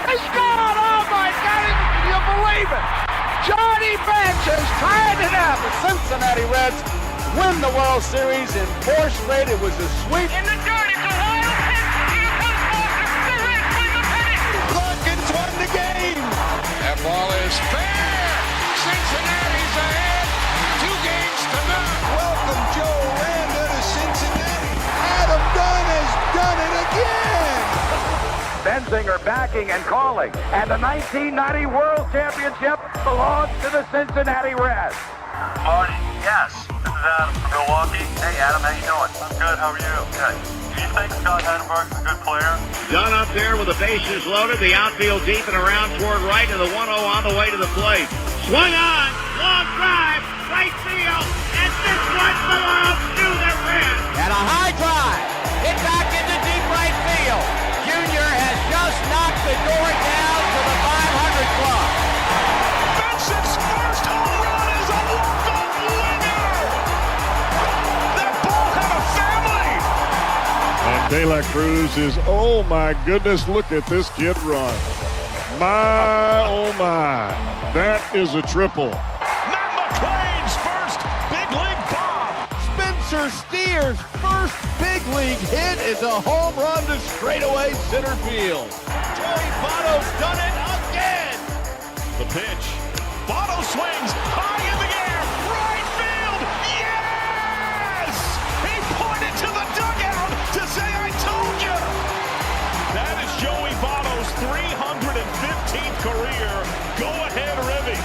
He scored! Oh my God! Can you believe it? Johnny Bench has tied it up. The Cincinnati Reds win the World Series in 4 straight. It was a sweep. In the dirt, it's a wild pitch. Here comes Foster. The Reds win the pennant. Larkins won the game. That ball is fair. Cincinnati's ahead. 2 games to none. Welcome Joe Randa to Cincinnati. Adam Dunn has done it again. Benzinger backing and calling. And the 1990 World Championship belongs to the Cincinnati Reds. Marty, yes. This is Adam from Milwaukee. Hey, Adam, how you doing? I'm good. How are you? Good. Do you think Scott Chatterbox is a good player? Dunn up there with the bases loaded, the outfield deep and around toward right, and the 1-0 on the way to the plate. Swung on, long drive, right field, and this one belongs to the Reds. And a high drive. Hit back into deep right field. Junior has just knocked the door down to the 500 club. Benson's first home run is a walk-off winner. That ball had a family. And De La Cruz is, oh my goodness, look at this kid run. My, oh my, that is a triple. Matt McClain's first big league bomb. Spencer Steer's first big league hit is a home run to straightaway center field. Joey Votto's done it again. The pitch. Votto swings high in the air. Right field. Yes! He pointed to the dugout to say, I told you. That is Joey Votto's 315th career go-ahead ribby.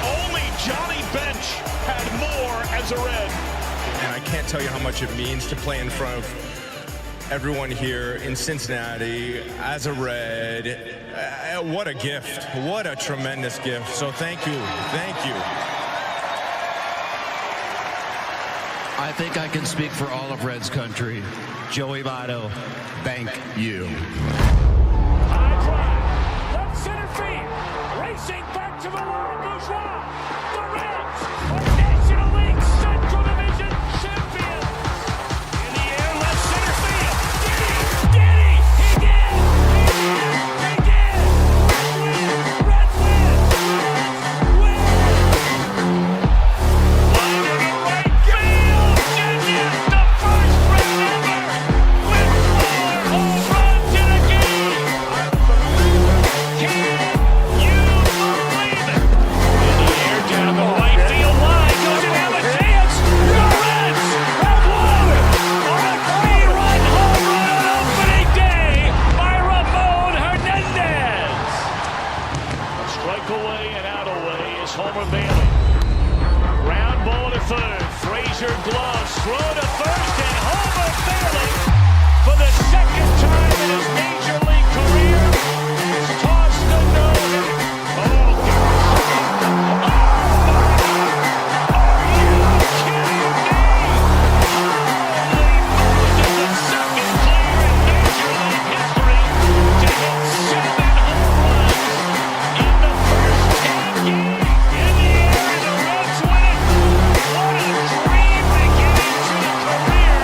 Only Johnny Bench had more as a Red. And I can't tell you how much it means to play in front of everyone here in Cincinnati as a Red. What a gift. What a tremendous gift. So thank you. Thank you. I think I can speak for all of Reds country. Joey Votto, thank you. High drive. Left center field. Racing back to the Laurent Bourgeois. The Reds are National League Central Division champions. In the air, left center field. Did he? He did! He did! Reds win! Reds win! Line to right field. Genius, the first Red ever with 4 home runs in a game. Can you believe it? In the air, down the right field line. Does it have a chance? The Reds have won on a 3-run home run on opening day by Ramon Hernandez. A strike away and out away is Homer Bailey. Ground ball to third. Frazier gloves. Throw to first, and Homer Bailey, for the second time in his major league career, has tossed the no-hitter. Oh, gosh. Oh, my God. Are you kidding me? Holy Moses, the second player in major league history to hit 7 home runs in the first 10 games. In the air, and the Reds win it. What a dream beginning to a career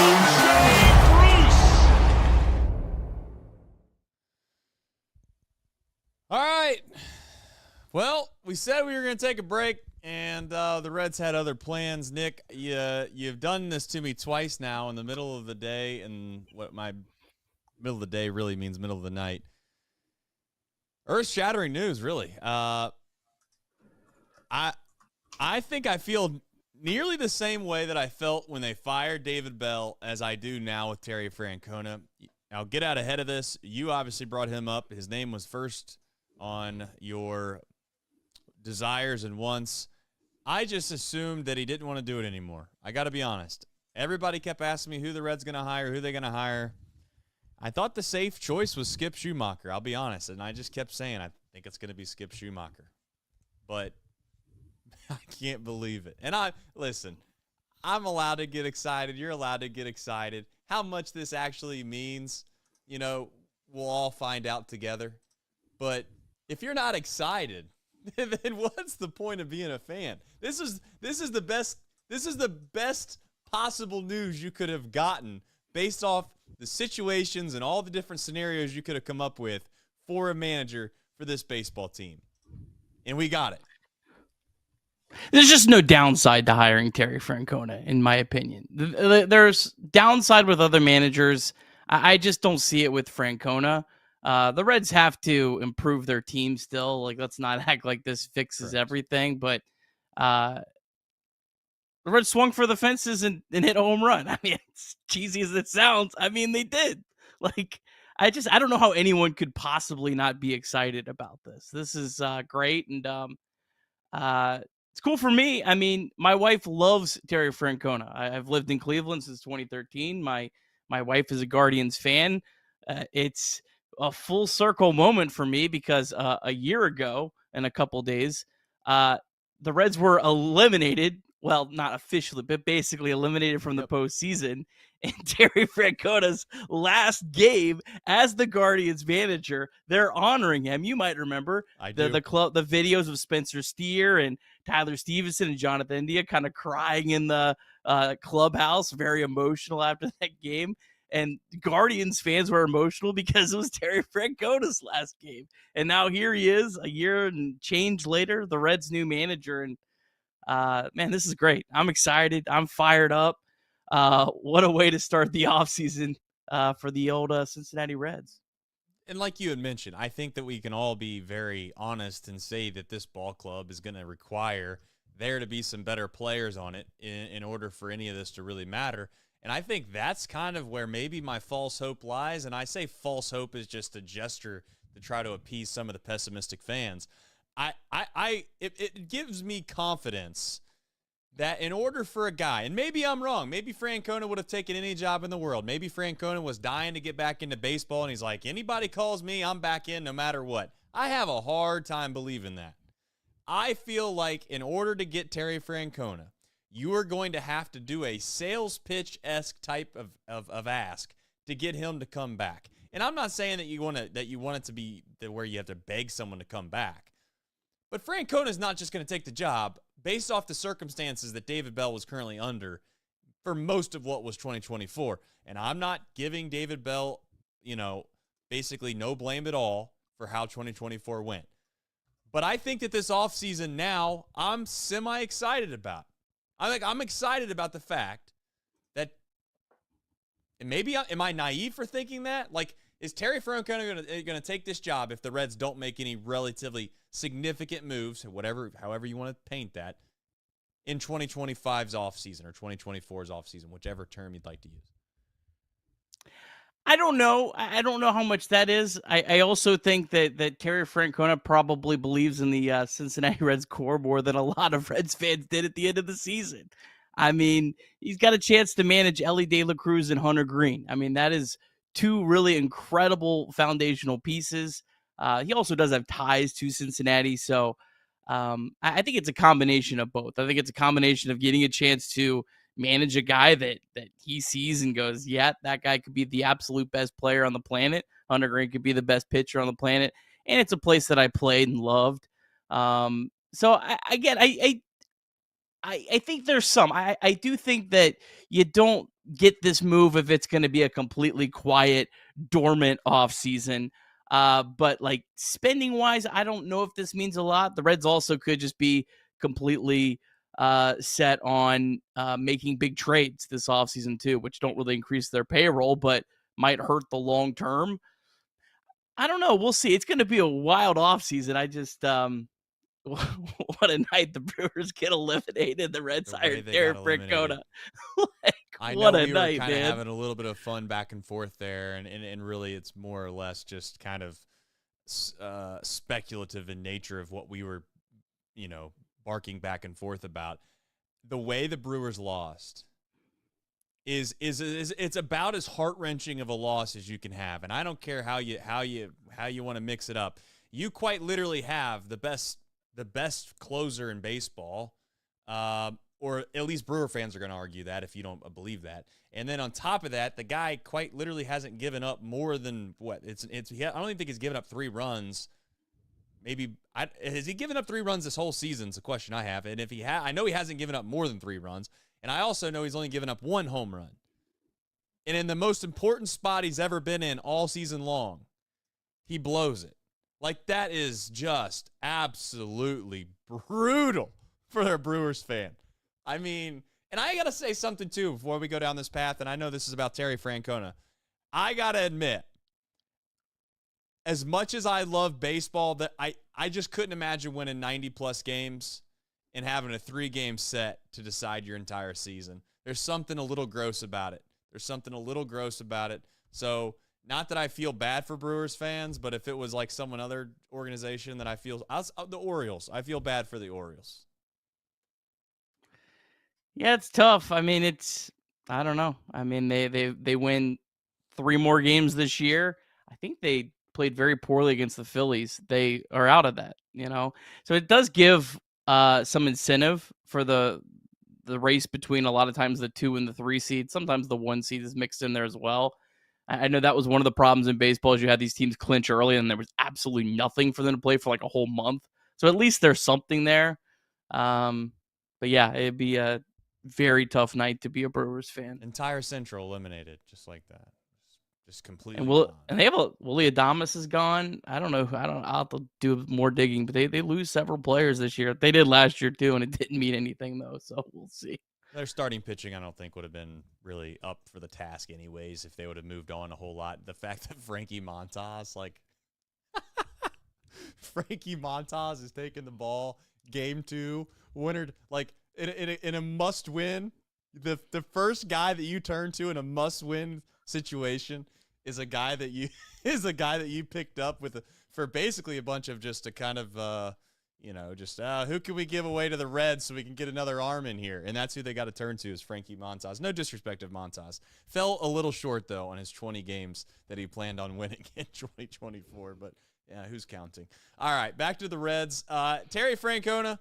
of Jay Bruce. All right. Well, we said we were going to take a break, and the Reds had other plans. Nick, you've done this to me twice now in the middle of the day, and what my middle of the day really means middle of the night. Earth-shattering news, really. I think I feel nearly the same way that I felt when they fired David Bell as I do now with Terry Francona. I'll get out ahead of this. You obviously brought him up. His name was first on your desires and wants. I just assumed that he didn't want to do it anymore. I got to be honest. Everybody kept asking me who the Reds going to hire, who they going to hire. I thought the safe choice was Skip Schumacher, I'll be honest. And I just kept saying, I think it's going to be Skip Schumacher. But I can't believe it. And listen, I'm allowed to get excited. You're allowed to get excited. How much this actually means, we'll all find out together. But if you're not excited, then what's the point of being a fan? This is the best possible news you could have gotten based off the situations and all the different scenarios you could have come up with for a manager for this baseball team. And we got it. There's just no downside to hiring Terry Francona, in my opinion. There's downside with other managers. I just don't see it with Francona. The Reds have to improve their team still. Like, let's not act like this fixes everything. But the Reds swung for the fences and hit a home run. I mean, it's cheesy as it sounds. I mean, they did. Like, I don't know how anyone could possibly not be excited about this. This is great. And it's cool for me. I mean, my wife loves Terry Francona. I've lived in Cleveland since 2013. My wife is a Guardians fan. It's a full circle moment for me because a year ago in a couple days, the Reds were eliminated. Well, not officially, but basically eliminated from the postseason. And Terry Francona's last game as the Guardians manager, they're honoring him. You might remember the videos of Spencer Steer and Tyler Stevenson and Jonathan India kind of crying in the clubhouse, very emotional after that game. And Guardians fans were emotional because it was Terry Francona's last game. And now here he is, a year and change later, the Reds' new manager. And man, this is great. I'm excited. I'm fired up. What a way to start the offseason for the old Cincinnati Reds. And like you had mentioned, I think that we can all be very honest and say that this ball club is going to require there to be some better players on it in order for any of this to really matter. And I think that's kind of where maybe my false hope lies. And I say false hope is just a gesture to try to appease some of the pessimistic fans. It gives me confidence that in order for a guy, and maybe I'm wrong, maybe Francona would have taken any job in the world. Maybe Francona was dying to get back into baseball, and he's like, anybody calls me, I'm back in no matter what. I have a hard time believing that. I feel like in order to get Terry Francona, you are going to have to do a sales pitch-esque type of ask to get him to come back. And I'm not saying that you want it to be where you have to beg someone to come back. But Francona is not just going to take the job based off the circumstances that David Bell was currently under for most of what was 2024. And I'm not giving David Bell, basically no blame at all for how 2024 went. But I think that this offseason now, I'm semi-excited about. I'm excited about the fact that, and maybe am I naive for thinking that? Like, is Terry Francona going to take this job if the Reds don't make any relatively significant moves, however you want to paint that, in 2025's offseason or 2024's offseason, whichever term you'd like to use? I don't know. I don't know how much that is. I also think that Terry Francona probably believes in the Cincinnati Reds core more than a lot of Reds fans did at the end of the season. I mean, he's got a chance to manage Ellie De La Cruz and Hunter Green. I mean, that is two really incredible foundational pieces. He also does have ties to Cincinnati. So I think it's a combination of both. I think it's a combination of getting a chance to manage a guy that he sees and goes, yeah, that guy could be the absolute best player on the planet. Hunter Green could be the best pitcher on the planet. And it's a place that I played and loved. So I think there's some. I do think that you don't get this move if it's going to be a completely quiet, dormant offseason. But like spending wise, I don't know if this means a lot. The Reds also could just be completely set on making big trades this offseason too, which don't really increase their payroll, but might hurt the long term. I don't know. We'll see. It's going to be a wild offseason. I just what a night the Brewers get eliminated. The Reds hired Terry Francona. I know what a we night, were kind of man. having a little bit of fun back and forth there, and really it's more or less just kind of speculative in nature of what we were, barking back and forth about. The way the Brewers lost is it's about as heart-wrenching of a loss as you can have, and I don't care how you want to mix it up. You quite literally have the best closer in baseball, or at least Brewer fans are going to argue that if you don't believe that. And then on top of that, the guy quite literally hasn't given up more than I don't even think he's given up 3 runs. Maybe has he given up 3 runs this whole season? It's a question I have. And if he I know he hasn't given up more than 3 runs. And I also know he's only given up 1 home run. And in the most important spot he's ever been in all season long, he blows it. Like, that is just absolutely brutal for a Brewers fan. I mean, and I got to say something, too, before we go down this path, and I know this is about Terry Francona. I got to admit, as much as I love baseball, that I just couldn't imagine winning 90-plus games and having a 3-game set to decide your entire season. There's something a little gross about it. So, not that I feel bad for Brewers fans, but if it was like some other organization that the Orioles. I feel bad for the Orioles. Yeah, it's tough. I mean, I don't know. I mean, they win 3 more games this year. I think they played very poorly against the Phillies. They are out of that, So it does give some incentive for the race between a lot of times the 2 and the 3 seed. Sometimes the 1 seed is mixed in there as well. I know that was one of the problems in baseball is you had these teams clinch early and there was absolutely nothing for them to play for like a whole month. So at least there's something there. But yeah, it'd be a very tough night to be a Brewers fan. Entire Central eliminated just like that. Just completely. And they have Willie Adames is gone. I'll have to do more digging, but they lose several players this year. They did last year too, and it didn't mean anything though. So we'll see. Their starting pitching, I don't think, would have been really up for the task anyways if they would have moved on a whole lot. The fact that Frankie Montas is taking the ball, game 2, winner, like in a must-win. The first guy that you turn to in a must-win situation is a guy that you picked up for basically a bunch of just a kind of who can we give away to the Reds so we can get another arm in here? And that's who they got to turn to is Frankie Montas. No disrespect of Montas. Fell a little short, though, on his 20 games that he planned on winning in 2024. But, yeah, who's counting? All right, back to the Reds. Terry Francona,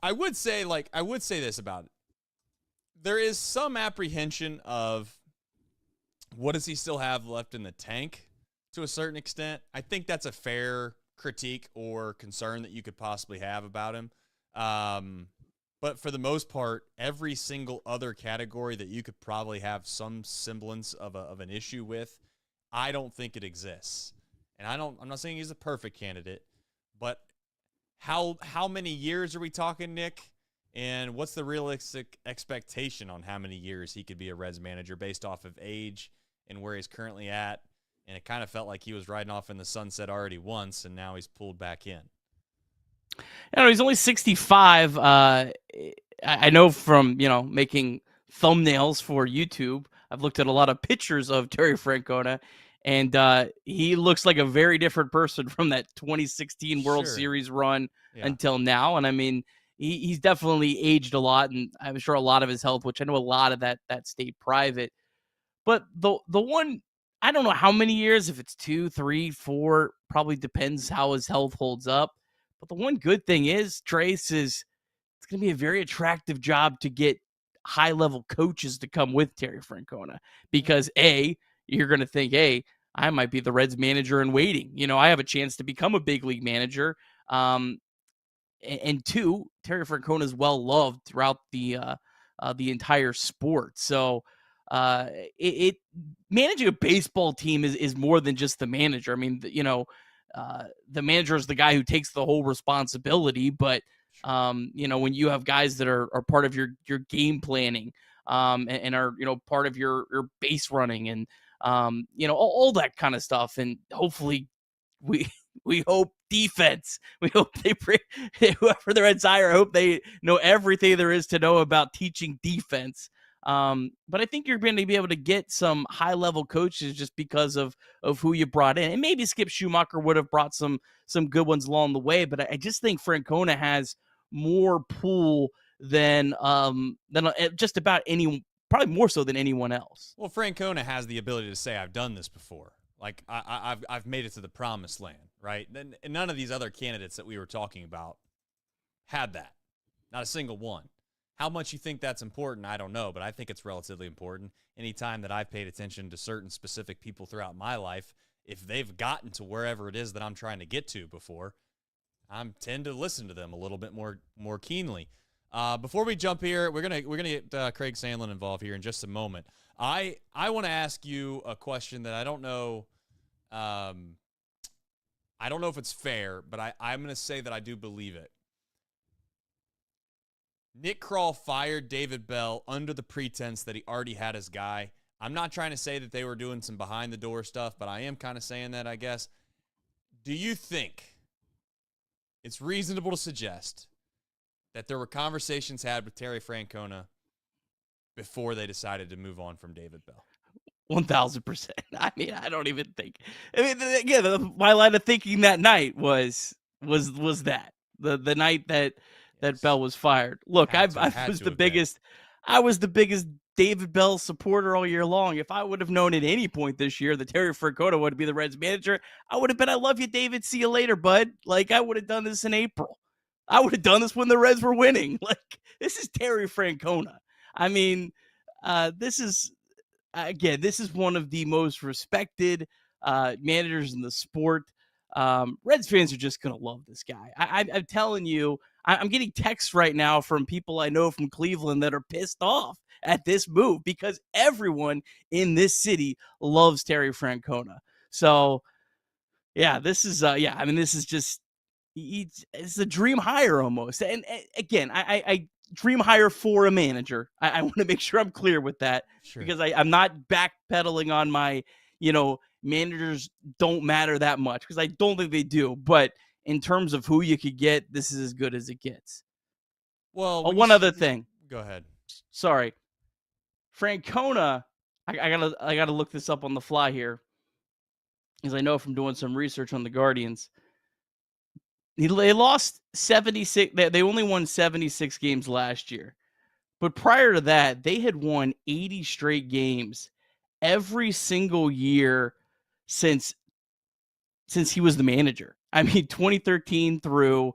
I would say this about it. There is some apprehension of what does he still have left in the tank to a certain extent. I think that's a fair critique or concern that you could possibly have about him. But for the most part, every single other category that you could probably have some semblance of an issue with, I don't think it exists. And I'm not saying he's a perfect candidate, but how many years are we talking, Nick? And what's the realistic expectation on how many years he could be a Reds manager based off of age and where he's currently at? And it kind of felt like he was riding off in the sunset already once, and now he's pulled back in. He's only 65. I know from, making thumbnails for YouTube, I've looked at a lot of pictures of Terry Francona, and he looks like a very different person from that 2016 World Series run until now. And, I mean, he's definitely aged a lot, and I'm sure a lot of his health, which I know a lot of that stayed private. But the one, I don't know how many years, if it's 2, 3, 4, probably depends how his health holds up. But the one good thing is, Trace, it's going to be a very attractive job to get high-level coaches to come with Terry Francona. Because, A, you're going to think, hey, I might be the Reds manager in waiting. I have a chance to become a big league manager. And 2, Terry Francona is well-loved throughout the entire sport. So, managing a baseball team is more than just the manager. I mean, the manager is the guy who takes the whole responsibility, but when you have guys that are part of your game planning, and are, part of your base running and, all that kind of stuff. And hopefully we hope defense, we hope whoever the Reds hire, I hope they know everything there is to know about teaching defense. But I think you're going to be able to get some high-level coaches just because of who you brought in. And maybe Skip Schumacher would have brought some good ones along the way, but I just think Francona has more pull than just about anyone, probably more so than anyone else. Well, Francona has the ability to say, I've done this before. Like, I've made it to the promised land, right? And none of these other candidates that we were talking about had that. Not a single one. How much you think that's important, I don't know, but I think it's relatively important. Anytime that I've paid attention to certain specific people throughout my life, if they've gotten to wherever it is that I'm trying to get to before, I tend to listen to them a little bit more keenly. Before we jump here, we're gonna get Craig Sandlin involved here in just a moment. I want to ask you a question that I don't know I don't know if it's fair, but I'm going to say that I do believe it. Nick Kroll fired David Bell under the pretense that he already had his guy. I'm not trying to say that they were doing some behind-the-door stuff, but I am kind of saying that, I guess. Do you think it's reasonable to suggest that there were conversations had with Terry Francona before they decided to move on from David Bell? 1,000%. I mean, I don't even think. I mean, again, my line of thinking that night was that the night that Bell was fired. Look, I was the biggest David Bell supporter all year long. If I would have known at any point this year that Terry Francona would be the Reds manager, I would have been, I love you, David. See you later, bud. Like, I would have done this in April. I would have done this when the Reds were winning. Like, this is Terry Francona. I mean, this is one of the most respected managers in the sport. Reds fans are just going to love this guy. I'm telling you, I'm getting texts right now from people I know from Cleveland that are pissed off at this move because everyone in this city loves Terry Francona. So, yeah, this is, I mean, this is just, it's a dream hire almost. And again, I dream hire for a manager. I want to make sure I'm clear with that because I'm not backpedaling on my, managers don't matter that much because I don't think they do. But in terms of who you could get, this is as good as it gets. Well, one other thing. Go ahead. Sorry. Francona, I gotta look this up on the fly here because I know from doing some research on the Guardians. They lost 76. They only won 76 games last year. But prior to that, they had won 80 straight games every single year since he was the manager. I mean, 2013 through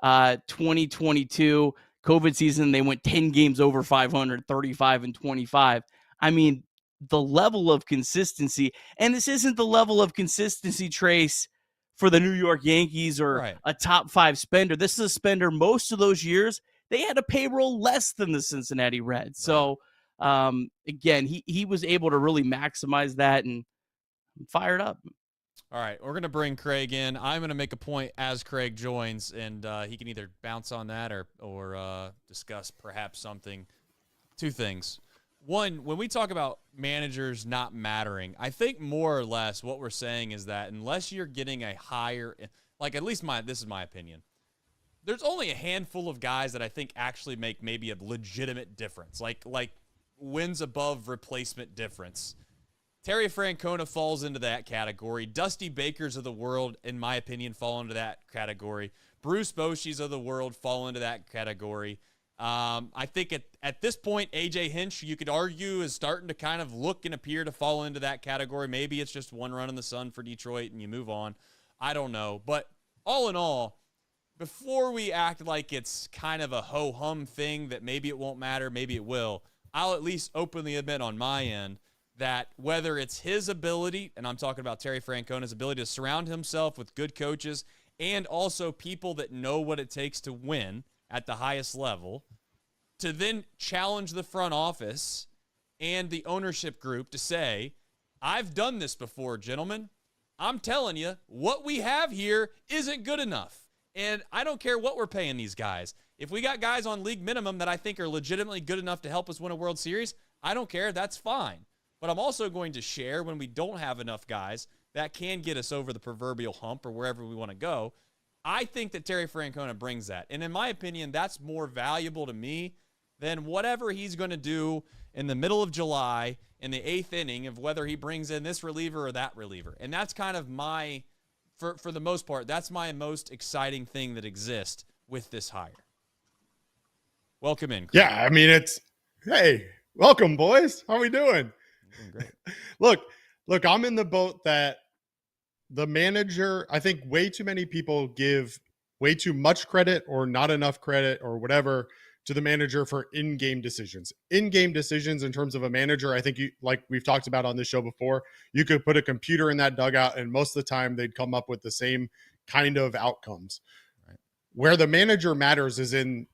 2022, COVID season, they went 10 games over 500, 35 and 25. I mean, the level of consistency, and this isn't the level of consistency, Trace, for the New York Yankees or a top 5 spender. This is a spender most of those years. They had a payroll less than the Cincinnati Reds. So, again, he was able to really maximize that, and I'm fired up. All right, we're going to bring Craig in. I'm going to make a point as Craig joins, and he can either bounce on that or discuss perhaps something. Two things. One, when we talk about managers not mattering, I think more or less what we're saying is that unless you're getting a higher, like at least this is my opinion, there's only a handful of guys that I think actually make maybe a legitimate difference, like wins above replacement difference. Terry Francona falls into that category. Dusty Bakers of the world, in my opinion, fall into that category. Bruce Bochy's of the world fall into that category. I think at this point, A.J. Hinch, you could argue, is starting to kind of look and appear to fall into that category. Maybe it's just one run in the sun for Detroit and you move on. I don't know. But all in all, before we act like it's kind of a ho-hum thing that maybe it won't matter, maybe it will, I'll at least openly admit on my end that whether it's his ability, and I'm talking about Terry Francona's ability to surround himself with good coaches and also people that know what it takes to win at the highest level, to then challenge the front office and the ownership group to say, I've done this before, gentlemen. I'm telling you, what we have here isn't good enough. And I don't care what we're paying these guys. If we got guys on league minimum that I think are legitimately good enough to help us win a World Series, I don't care. That's fine. But I'm also going to share when we don't have enough guys that can get us over the proverbial hump or wherever we want to go. I think that Terry Francona brings that. And in my opinion, that's more valuable to me than whatever he's going to do in the middle of July in the 8th inning of whether he brings in this reliever or that reliever. And that's kind of for the most part, that's my most exciting thing that exists with this hire. Welcome in, Chris. Yeah, I mean, hey, welcome, boys. How we doing? Great. Look, I'm in the boat that the manager, I think way too many people give way too much credit or not enough credit or whatever to the manager for in-game decisions. In-game decisions in terms of a manager, I think like we've talked about on this show before, you could put a computer in that dugout and most of the time they'd come up with the same kind of outcomes. Right. Where the manager matters is in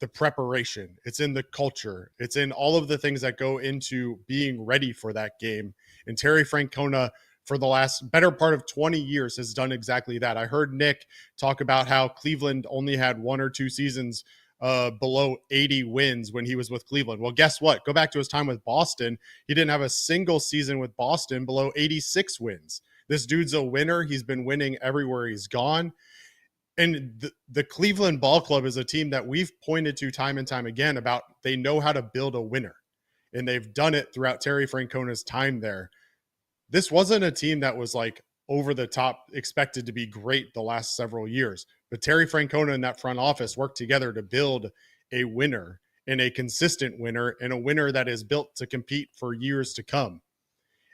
the preparation. It's in the culture. It's in all of the things that go into being ready for that game. And Terry Francona for the last better part of 20 years has done exactly that. I heard Nick talk about how Cleveland only had 1 or 2 seasons below 80 wins when he was with Cleveland. Well, guess what? Go back to his time with Boston. He didn't have a single season with Boston below 86 wins. This dude's a winner. He's been winning everywhere he's gone. And the Cleveland Ball Club is a team that we've pointed to time and time again about they know how to build a winner. And they've done it throughout Terry Francona's time there. This wasn't a team that was like over the top expected to be great the last several years. But Terry Francona and that front office worked together to build a winner and a consistent winner and a winner that is built to compete for years to come.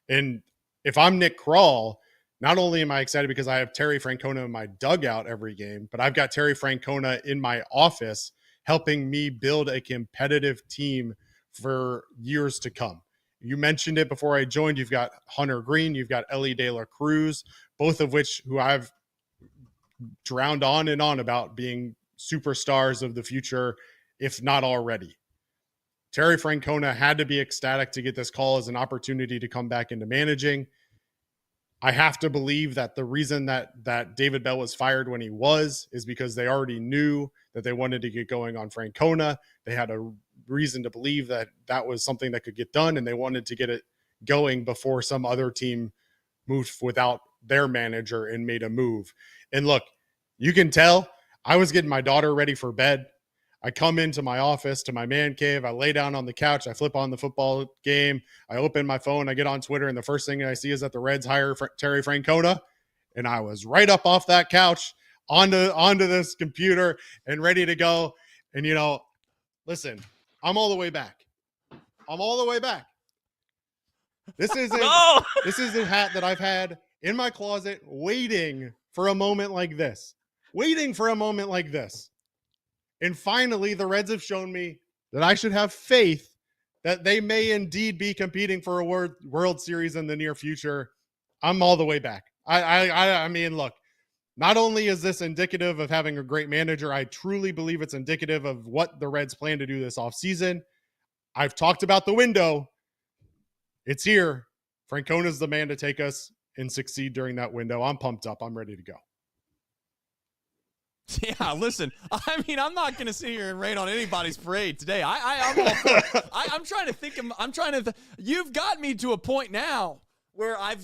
And if I'm Nick Krall, not only am I excited because I have Terry Francona in my dugout every game, but I've got Terry Francona in my office helping me build a competitive team for years to come. You mentioned it before I joined. You've got Hunter Green, you've got Elly De La Cruz, both of who I've drowned on and on about being superstars of the future, if not already. Terry Francona had to be ecstatic to get this call as an opportunity to come back into managing. I have to believe that the reason that David Bell was fired when he was is because they already knew that they wanted to get going on Francona. They had a reason to believe that that was something that could get done, and they wanted to get it going before some other team moved without their manager and made a move. And look, you can tell I was getting my daughter ready for bed. I come into my office, to my man cave. I lay down on the couch. I flip on the football game. I open my phone. I get on Twitter, and the first thing I see is that the Reds hire Terry Francona. And I was right up off that couch onto this computer and ready to go. And, listen, I'm all the way back. I'm all the way back. This is a hat that I've had in my closet waiting for a moment like this. And finally, the Reds have shown me that I should have faith that they may indeed be competing for a World Series in the near future. I'm all the way back. I mean, look, not only is this indicative of having a great manager, I truly believe it's indicative of what the Reds plan to do this offseason. I've talked about the window. It's here. Francona's the man to take us and succeed during that window. I'm pumped up. I'm ready to go. Yeah, listen, I mean, I'm not going to sit here and rain on anybody's parade today. I'm all for it. I'm trying to think. You've got me to a point now where I've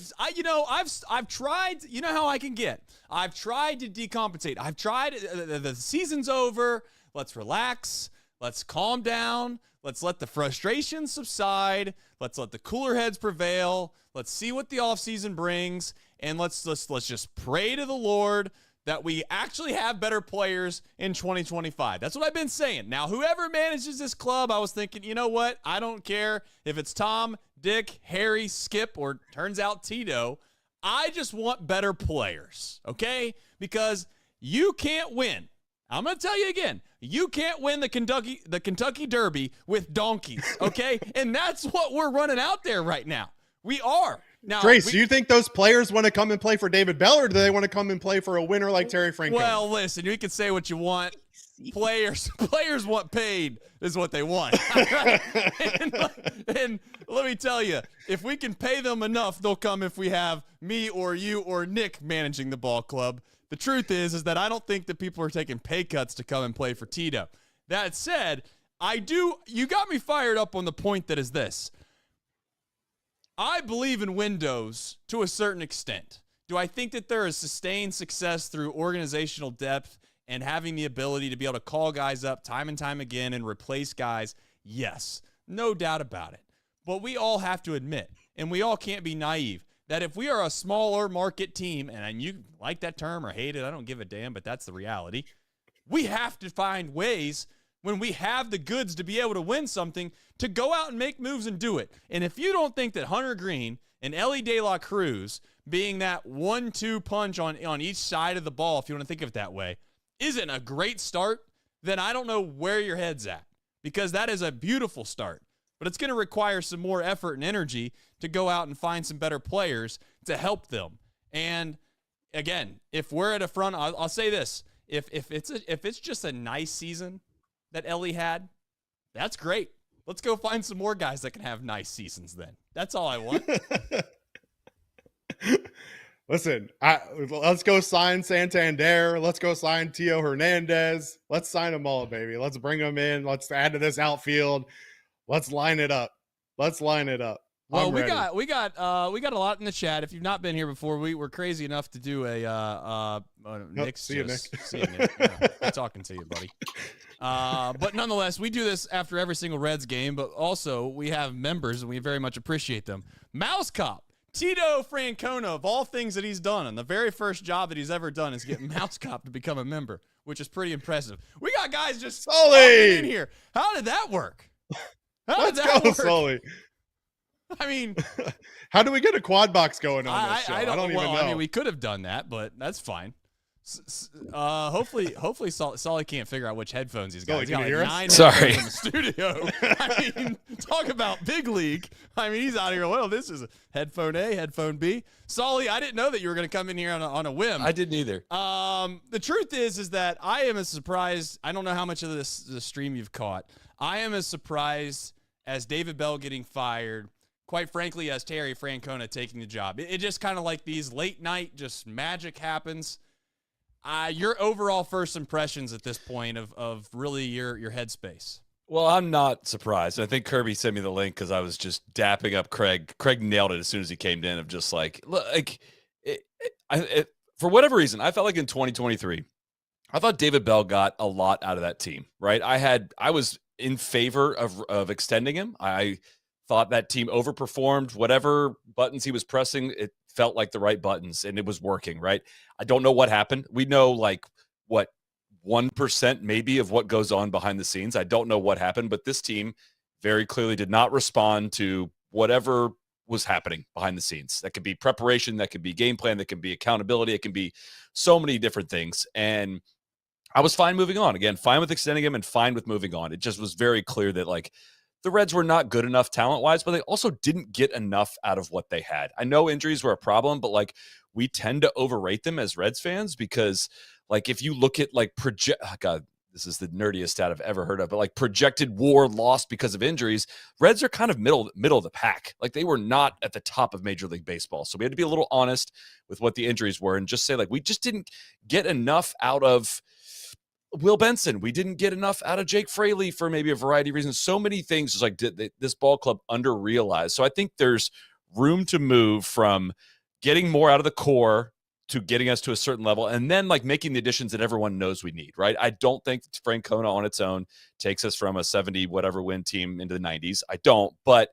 tried. You know how I can get. I've tried to decompensate. I've tried. The season's over. Let's relax. Let's calm down. Let's let the frustration subside. Let's let the cooler heads prevail. Let's see what the offseason brings, and let's just pray to the Lord that we actually have better players in 2025. That's what I've been saying. Now, whoever manages this club, I was thinking, you know what? I don't care if it's Tom, Dick, Harry, Skip, or turns out Tito. I just want better players, okay? Because you can't win. I'm going to tell you again. You can't win the Kentucky Derby with donkeys, okay? And that's what we're running out there right now. We are. Now, Trace, do you think those players want to come and play for David Bell, or do they want to come and play for a winner like Terry Francona? Well, listen, you can say what you want. Players want paid is what they want. and let me tell you, if we can pay them enough, they'll come if we have me or you or Nick managing the ball club. The truth is that I don't think that people are taking pay cuts to come and play for Tito. That said, you got me fired up on the point that is this. I believe in windows to a certain extent. Do I think that there is sustained success through organizational depth and having the ability to be able to call guys up time and time again and replace guys? Yes, no doubt about it. But we all have to admit, and we all can't be naive, that if we are a smaller market team, and you like that term or hate it, I don't give a damn, but that's the reality. We have to find ways when we have the goods to be able to win something, to go out and make moves and do it. And if you don't think that Hunter Green and Elly De La Cruz being that 1-2 punch on each side of the ball, if you want to think of it that way, isn't a great start, then I don't know where your head's at, because that is a beautiful start. But it's going to require some more effort and energy to go out and find some better players to help them. And again, if we're at a front, I'll say this, if it's just a nice season that Elly had, that's great. Let's go find some more guys that can have nice seasons then. That's all I want. Listen, let's go sign Santander. Let's go sign Tio Hernandez. Let's sign them all, baby. Let's bring them in. Let's add to this outfield. Let's line it up. Well, we got a lot in the chat. If you've not been here before, we were crazy enough to do a Nick's see you, Nick. See you, Nick. Yeah, I'm talking to you, buddy. But nonetheless, we do this after every single Reds game, but also we have members, and we very much appreciate them. Mouse Cop, Tito Francona, of all things that he's done, and the very first job that he's ever done is get Mouse Cop to become a member, which is pretty impressive. We got guys just Soly in here. How did that work? Let's go, Soly. I mean, how do we get a quad box going on this show? I don't even know. I mean, we could have done that, but that's fine. Hopefully, Soly can't figure out which headphones he's got. Soly, He's got can you hear us? 9 Sorry. headphones in the studio. I mean, talk about big league. I mean, he's out here. Well, this is a headphone A, headphone B. Soly, I didn't know that you were going to come in here on a whim. I didn't either. The truth is that I am as surprised. I don't know how much of the stream you've caught. I am as surprised as David Bell getting fired. Quite frankly, as Terry Francona taking the job. It just kind of like these late night, just magic happens. Your overall first impressions at this point of really your headspace. Well, I'm not surprised. I think Kirby sent me the link because I was just dapping up Craig. Craig nailed it as soon as he came in of just like for whatever reason, I felt like in 2023, I thought David Bell got a lot out of that team, right? I was in favor of extending him. I thought that team overperformed. Whatever buttons he was pressing, it felt like the right buttons, and it was working, right? I don't know what happened. We know, like, what, 1% maybe of what goes on behind the scenes. I don't know what happened, but this team very clearly did not respond to whatever was happening behind the scenes. That could be preparation, that could be game plan, that could be accountability, it can be so many different things. And I was fine moving on. Again, fine with extending him and fine with moving on. It just was very clear that, like, the Reds were not good enough talent-wise, but they also didn't get enough out of what they had. I know injuries were a problem, but, like, we tend to overrate them as Reds fans because, like, if you look at, like, God, this is the nerdiest stat I've ever heard of, but, like, projected WAR lost because of injuries, Reds are kind of middle of the pack. Like, they were not at the top of Major League Baseball. So we had to be a little honest with what the injuries were and just say, like, we just didn't get enough out of Will Benson. We didn't get enough out of Jake Fraley for maybe a variety of reasons. So many things just like this ball club under-realized. So I think there's room to move from getting more out of the core to getting us to a certain level and then like making the additions that everyone knows we need, right? I don't think Francona on its own takes us from a 70 whatever win team into the 90s. I don't, but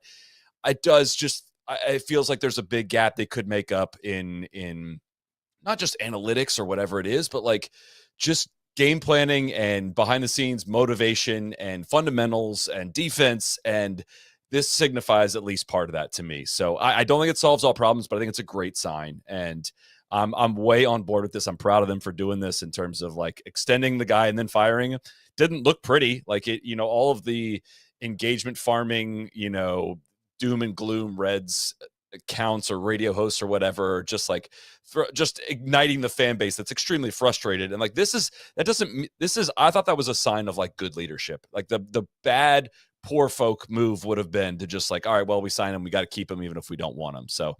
it does just, it feels like there's a big gap they could make up in not just analytics or whatever it is, but like just game planning and behind the scenes motivation and fundamentals and defense. And this signifies at least part of that to me. So I don't think it solves all problems, but I think it's a great sign. And I'm way on board with this. I'm proud of them for doing this in terms of like extending the guy and then firing him. Didn't look pretty. Like it, all of the engagement farming, doom and gloom Reds accounts or radio hosts or whatever, just like just igniting the fan base that's extremely frustrated. And like I thought that was a sign of like good leadership. Like the bad poor folk move would have been to just like, all right, well, we sign him, we got to keep him even if we don't want him. So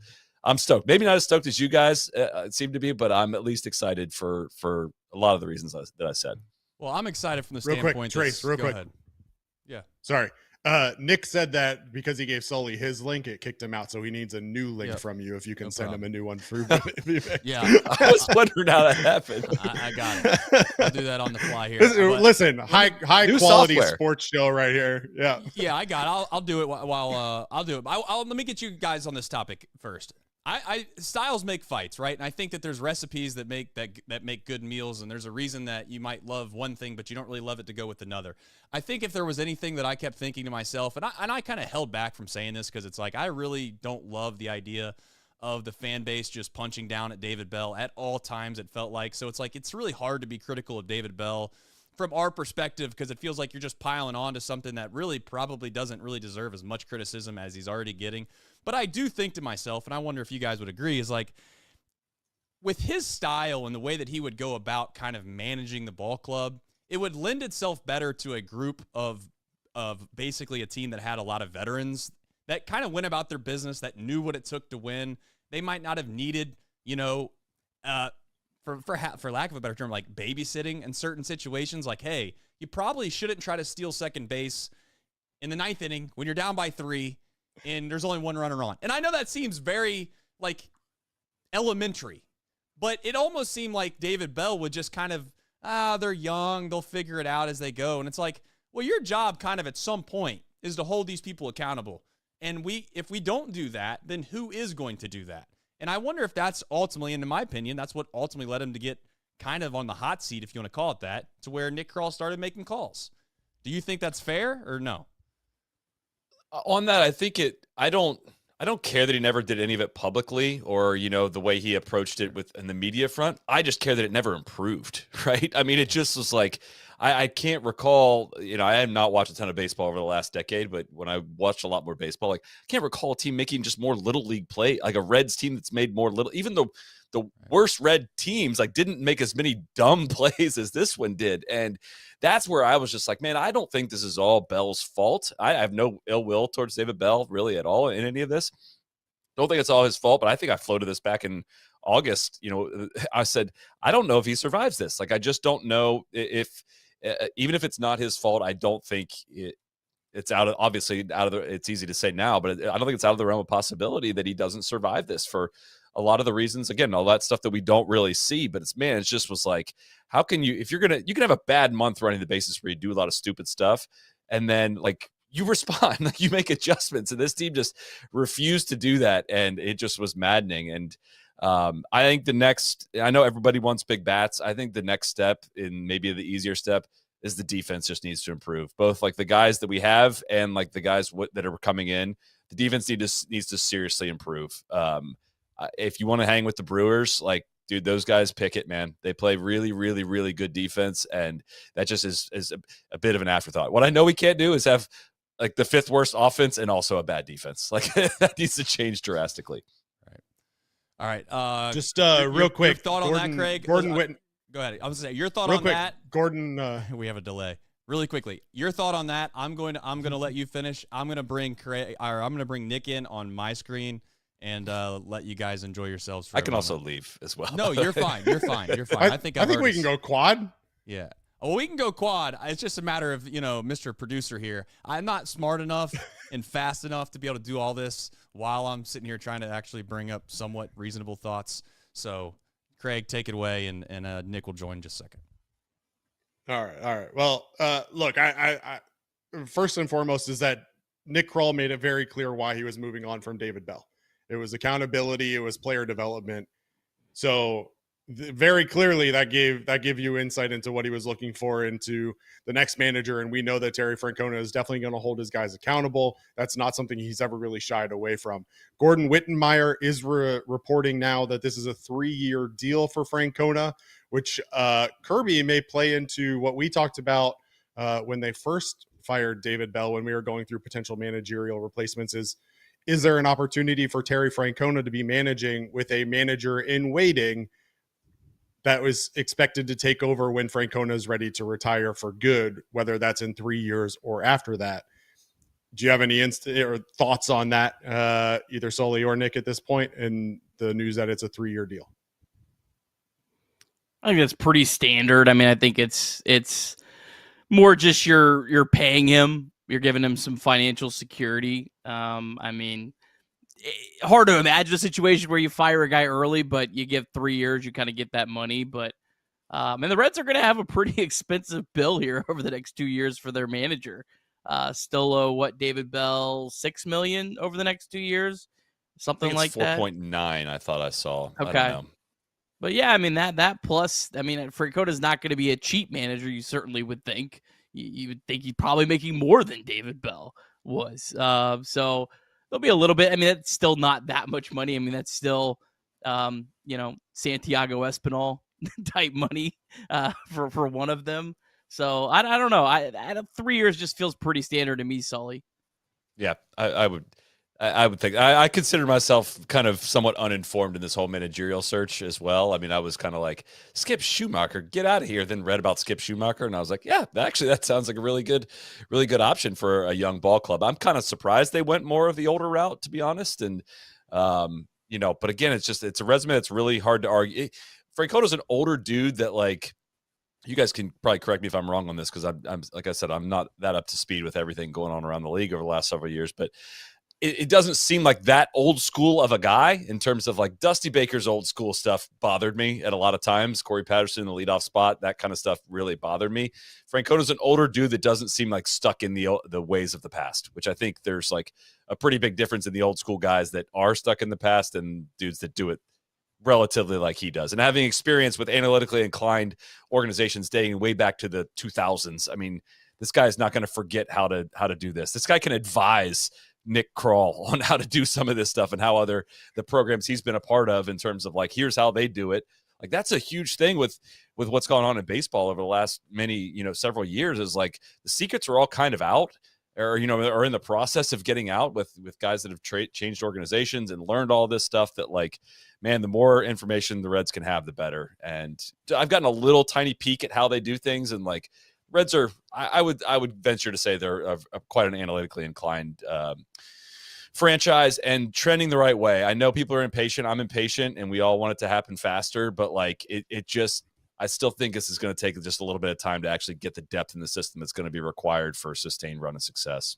I'm stoked. Maybe not as stoked as you guys seem to be, but I'm at least excited for a lot of the reasons that I said. Well, I'm excited from the real standpoint. Quick, Trace, real quick. Ahead. Yeah. Sorry. Nick said that because he gave Soly his link, it kicked him out. So he needs a new link from you if you can send him a new one through. Yeah. I was wondering how that happened. I got it. I'll do that on the fly here. Listen, high quality software. Sports show right here. Yeah. Yeah, I got it. I'll do it while I'll do it. Let me get you guys on this topic first. Styles make fights, right? And I think that there's recipes that make good meals, and there's a reason that you might love one thing, but you don't really love it to go with another. I think if there was anything that I kept thinking to myself, and I kind of held back from saying this because it's like I really don't love the idea of the fan base just punching down at David Bell at all times, it felt like. So it's like it's really hard to be critical of David Bell from our perspective because it feels like you're just piling on to something that really probably doesn't really deserve as much criticism as he's already getting. But I do think to myself, and I wonder if you guys would agree, is like with his style and the way that he would go about kind of managing the ball club, it would lend itself better to a group of basically a team that had a lot of veterans that kind of went about their business, that knew what it took to win. They might not have needed, for lack of a better term, like babysitting in certain situations. Like, hey, you probably shouldn't try to steal second base in the 9th inning when you're down by 3 and there's only 1 runner on. And I know that seems very like elementary, but it almost seemed like David Bell would just kind of, they're young, they'll figure it out as they go. And it's like, well, your job kind of at some point is to hold these people accountable. And if we don't do that, then who is going to do that? And I wonder if that's ultimately, and in my opinion, that's what ultimately led him to get kind of on the hot seat, if you want to call it that, to where Nick Krall started making calls. Do you think that's fair or no? On that, I think I don't care that he never did any of it publicly or, the way he approached it in the media front. I just care that it never improved, right? I mean, it just was like, I can't recall, I have not watched a ton of baseball over the last decade, but when I watched a lot more baseball, like I can't recall a team making just more little league play, like a Reds team that's made more little, even though the worst Red teams like didn't make as many dumb plays as this one did. And that's where I was just like, man, I don't think this is all Bell's fault. I have no ill will towards David Bell really at all in any of this. Don't think it's all his fault, but I think I floated this back in August. I said, I don't know if he survives this. Like, I just don't know if even if it's not his fault, I don't think it's it's easy to say now, but I don't think it's out of the realm of possibility that he doesn't survive this for a lot of the reasons. Again, all that stuff that we don't really see, but it just was like, how can you, if you can have a bad month running the bases where you do a lot of stupid stuff and then like you respond, like you make adjustments, and this team just refused to do that. And it just was maddening. And I think I know everybody wants big bats. I think the next step, in maybe the easier step, is the defense just needs to improve. Both like the guys that we have and like the guys that are coming in, the defense needs to seriously improve. If you want to hang with the Brewers, like, dude, those guys pick it, man. They play really, really, really good defense, and that just is a bit of an afterthought. What I know we can't do is have like the 5th worst offense and also a bad defense. Like that needs to change drastically. All right. Just real quick. Your thought on that, Craig? Gordon Witten. Go ahead. I was going to say, your thought real on quick, that. Gordon. We have a delay. Really quickly. Your thought on that. I'm going to let you finish. I'm going to bring Nick in on my screen and let you guys enjoy yourselves. I can also leave as well. No, you're fine. You're fine. I think we can go quad. Yeah. Well, we can go quad. It's just a matter of, Mr. Producer here. I'm not smart enough and fast enough to be able to do all this while I'm sitting here trying to actually bring up somewhat reasonable thoughts. So, Craig, take it away, and Nick will join in just a second. All right. Well, look, I first and foremost is that Nick Krall made it very clear why he was moving on from David Bell. It was accountability. It was player development. So very clearly that gave you insight into what he was looking for into the next manager. And we know that Terry Francona is definitely going to hold his guys accountable. That's not something he's ever really shied away from. Gordon Wittenmeyer is reporting now that this is a 3-year deal for Francona, which Kirby may play into what we talked about when they first fired David Bell, when we were going through potential managerial replacements. Is there an opportunity for Terry Francona to be managing with a manager in waiting that was expected to take over when Francona is ready to retire for good, whether that's in 3 years or after that? Do you have any or thoughts on that, either Soly or Nick, at this point, in the news that it's a 3-year deal? I think that's pretty standard. I mean, I think it's more just you're paying him, you're giving him some financial security. I mean, hard to imagine a situation where you fire a guy early, but you give 3 years, you kind of get that money. But and the Reds are going to have a pretty expensive bill here over the next 2 years for their manager. Still owe David Bell $6 million over the next 2 years, something like that. 4.9, I thought I saw. Okay. I don't know. But yeah, I mean that plus, I mean, Francona's not going to be a cheap manager. You certainly would think. You would think he's probably making more than David Bell was. So there'll be a little bit. I mean, that's still not that much money. I mean, that's still, Santiago Espinal type money for one of them. So I don't know. I 3 years just feels pretty standard to me, Soly. Yeah, I would think. I consider myself kind of somewhat uninformed in this whole managerial search as well. I mean, I was kind of like, Skip Schumacher, get out of here. Then read about Skip Schumacher, and I was like, yeah, actually, that sounds like a really good option for a young ball club. I'm kind of surprised they went more of the older route, to be honest. And But again, it's a resume that's really hard to argue. Francona's an older dude that, like, you guys can probably correct me if I'm wrong on this, because I'm like I said, I'm not that up to speed with everything going on around the league over the last several years, but it doesn't seem like that old school of a guy in terms of, like, Dusty Baker's old school stuff bothered me at a lot of times. Corey Patterson in the leadoff spot, that kind of stuff really bothered me. Francona's an older dude that doesn't seem like stuck in the ways of the past, which I think there's like a pretty big difference in the old school guys that are stuck in the past and dudes that do it relatively like he does. And having experience with analytically inclined organizations dating way back to the 2000s, I mean, this guy is not going to forget how to do this. This guy can advise Nick Kroll on how to do some of this stuff and how the programs he's been a part of in terms of, like, here's how they do it. Like, that's a huge thing with what's gone on in baseball over the last several years, is like the secrets are all kind of out, or are in the process of getting out with guys that have changed organizations and learned all this stuff. That, like, man, the more information the Reds can have, the better. And I've gotten a little tiny peek at how they do things, and, like, Reds are, I would venture to say they're quite an analytically inclined franchise and trending the right way. I know people are impatient. I'm impatient, and we all want it to happen faster. But, like, I still think this is going to take just a little bit of time to actually get the depth in the system that's going to be required for a sustained run of success.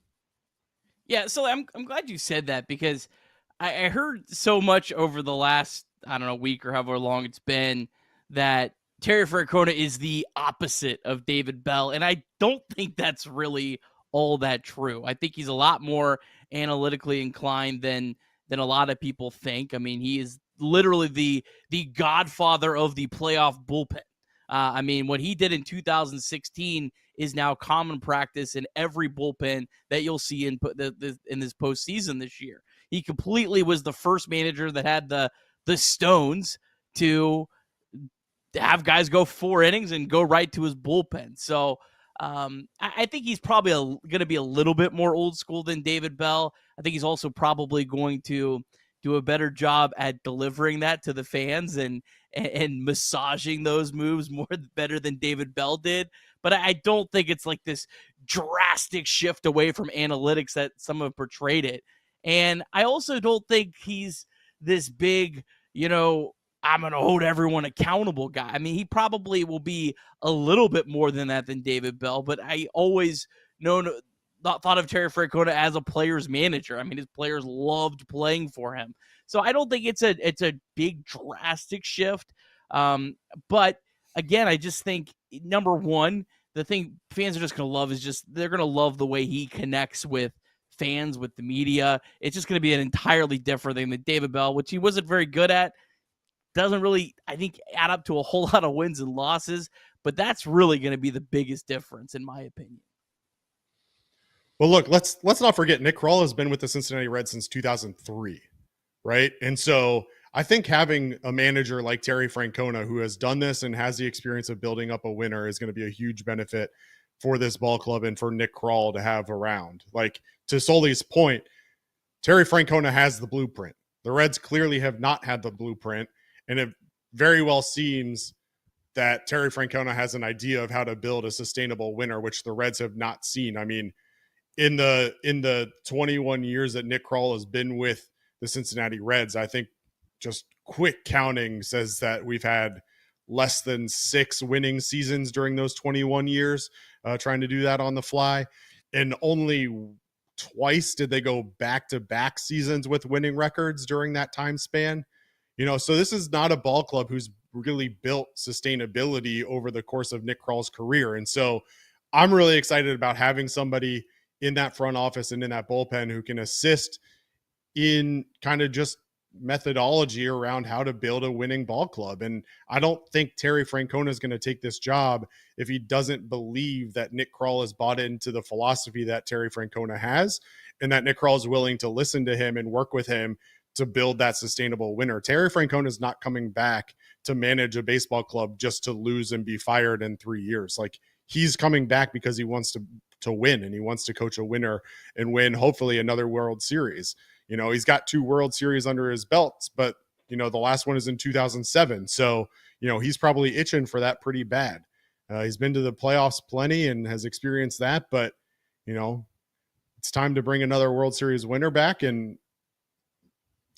Yeah, so I'm glad you said that, because I heard so much over the last, I don't know, week or however long it's been, that Terry Francona is the opposite of David Bell, and I don't think that's really all that true. I think he's a lot more analytically inclined than a lot of people think. I mean, he is literally the godfather of the playoff bullpen. I mean, what he did in 2016 is now common practice in every bullpen that you'll see in this postseason this year. He completely was the first manager that had the stones to have guys go 4 innings and go right to his bullpen. So I think he's probably going to be a little bit more old school than David Bell. I think he's also probably going to do a better job at delivering that to the fans and massaging those moves better than David Bell did. But I don't think it's like this drastic shift away from analytics that some have portrayed it. And I also don't think he's this big, I'm going to hold everyone accountable guy. I mean, he probably will be a little bit more than that than David Bell, but I always thought of Terry Francona as a player's manager. I mean, his players loved playing for him. So I don't think it's a big drastic shift. But again, I just think, number one, the thing fans are just going to love is just they're going to love the way he connects with fans, with the media. It's just going to be an entirely different thing than David Bell, which he wasn't very good at. Doesn't really, I think, add up to a whole lot of wins and losses, but that's really going to be the biggest difference, in my opinion. Well, look, let's not forget Nick Kroll has been with the Cincinnati Reds since 2003, right? And so I think having a manager like Terry Francona, who has done this and has the experience of building up a winner, is going to be a huge benefit for this ball club and for Nick Kroll to have around. Like, to Soly's point, Terry Francona has the blueprint. The Reds clearly have not had the blueprint, and it very well seems that Terry Francona has an idea of how to build a sustainable winner, which the Reds have not seen. I mean, in the 21 years that Nick Kroll has been with the Cincinnati Reds, I think just quick counting says that we've had less than 6 winning seasons during those 21 years, trying to do that on the fly. And only twice did they go back-to-back seasons with winning records during that time span. So this is not a ball club who's really built sustainability over the course of Nick Kroll's career. And so I'm really excited about having somebody in that front office and in that bullpen who can assist in kind of just methodology around how to build a winning ball club. And I don't think Terry Francona is going to take this job if he doesn't believe that Nick Kroll has bought into the philosophy that Terry Francona has, and that Nick Kroll is willing to listen to him and work with him to build that sustainable winner. Terry Francona is not coming back to manage a baseball club just to lose and be fired in 3 years. Like, he's coming back because he wants to win, and he wants to coach a winner and win, hopefully, another World Series. He's got 2 World Series under his belts, but, the last one is in 2007. So, he's probably itching for that pretty bad. He's been to the playoffs plenty and has experienced that, but, it's time to bring another World Series winner back. And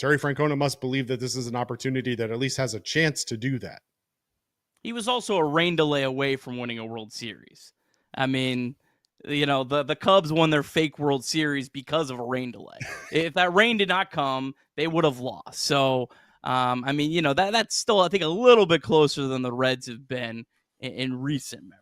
Terry Francona must believe that this is an opportunity that at least has a chance to do that. He was also a rain delay away from winning a World Series. I mean, the Cubs won their fake World Series because of a rain delay. If that rain did not come, they would have lost. So, I mean, that's still, I think, a little bit closer than the Reds have been in recent memory.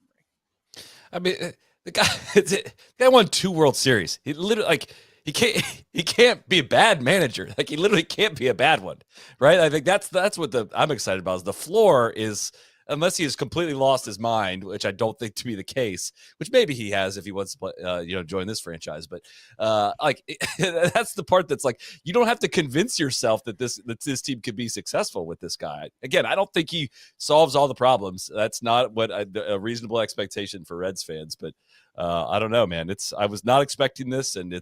I mean, the guy won 2 World Series. He literally, he can't be a bad manager. He literally can't be a bad one, right? I think that's what I'm excited about. Is the floor is, unless he has completely lost his mind, which I don't think to be the case, which maybe he has if he wants to play, join this franchise. But that's the part that's you don't have to convince yourself that this team could be successful with this guy. Again, I don't think he solves all the problems. That's not what a reasonable expectation for Reds fans. But I don't know, man. I was not expecting this, and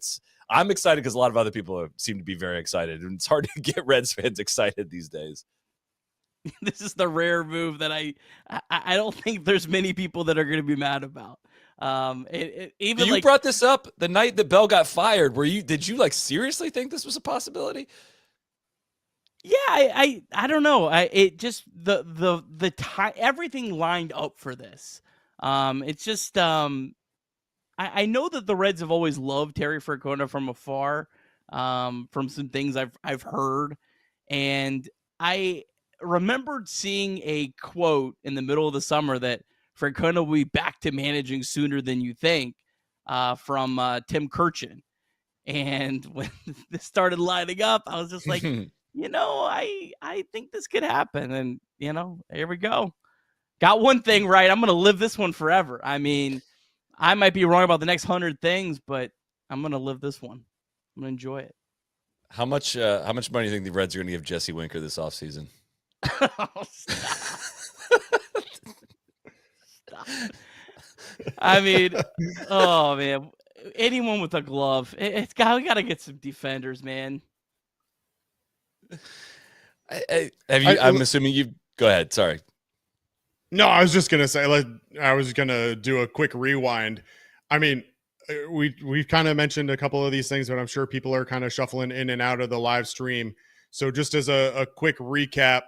I'm excited because a lot of other people seem to be very excited, and it's hard to get Reds fans excited these days. This is the rare move that I don't think there's many people that are going to be mad about. Even you brought this up the night that Bell got fired. Did you seriously think this was a possibility? Yeah, I don't know. It just the time, everything lined up for this. It's just I know that the Reds have always loved Terry Francona from afar, from some things I've heard, and I remembered seeing a quote in the middle of the summer that Francona will be back to managing sooner than you think, from Tim Kirchin. And when this started lining up, I was just like, I think this could happen. And, here we go. Got one thing right. I'm going to live this one forever. I mean, I might be wrong about the next 100 things, but I'm going to live this one. I'm going to enjoy it. How much money do you think the Reds are going to give Jesse Winker this offseason? Oh, stop. Stop. I mean, oh man, anyone with a glove, we got to get some defenders, man. I'm assuming you go ahead. Sorry. No, I was just gonna say, I was gonna do a quick rewind. I mean, we've kind of mentioned a couple of these things, but I'm sure people are kind of shuffling in and out of the live stream. So just as a quick recap,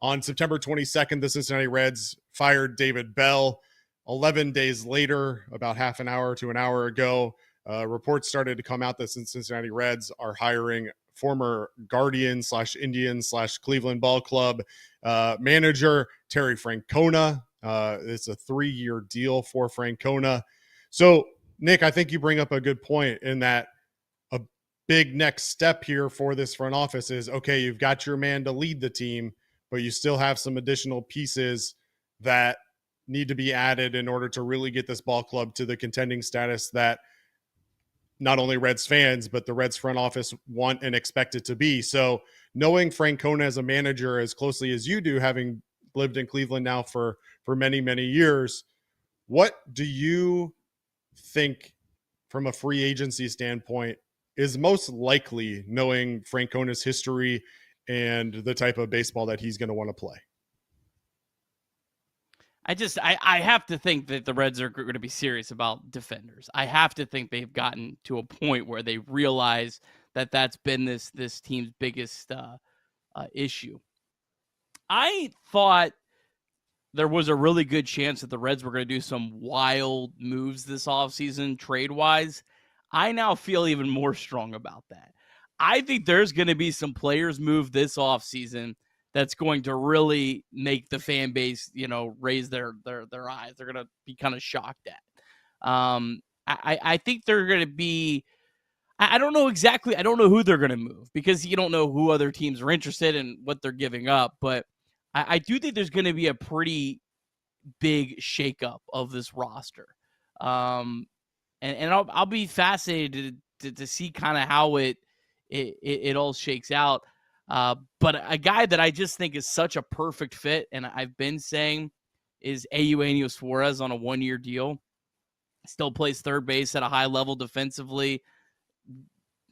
on September 22nd, the Cincinnati Reds fired David Bell. 11 days later, about half an hour to an hour ago, reports started to come out that Cincinnati Reds are hiring former Guardian /Indian /Cleveland Ball Club manager Terry Francona. It's a 3-year deal for Francona. So, Nick, I think you bring up a good point in that a big next step here for this front office is, okay, you've got your man to lead the team, but you still have some additional pieces that need to be added in order to really get this ball club to the contending status that not only Reds fans, but the Reds front office want and expect it to be. So knowing Francona as a manager as closely as you do, having lived in Cleveland now for many, many years, what do you think from a free agency standpoint is most likely, knowing Francona's history and the type of baseball that he's going to want to play? I have to think that the Reds are going to be serious about defenders. I have to think they've gotten to a point where they realize that that's been this team's biggest issue. I thought there was a really good chance that the Reds were going to do some wild moves this offseason trade-wise. I now feel even more strong about that. I think there's going to be some players move this offseason that's going to really make the fan base, raise their eyes. They're going to be kind of shocked at. I think they're going to be, I don't know exactly. I don't know who they're going to move because you don't know who other teams are interested in what they're giving up. But I do think there's going to be a pretty big shakeup of this roster. And I'll be fascinated to see kind of how it all shakes out. But a guy that I just think is such a perfect fit, and I've been saying, is Eugenio Suarez on a 1-year deal. Still plays third base at a high level defensively.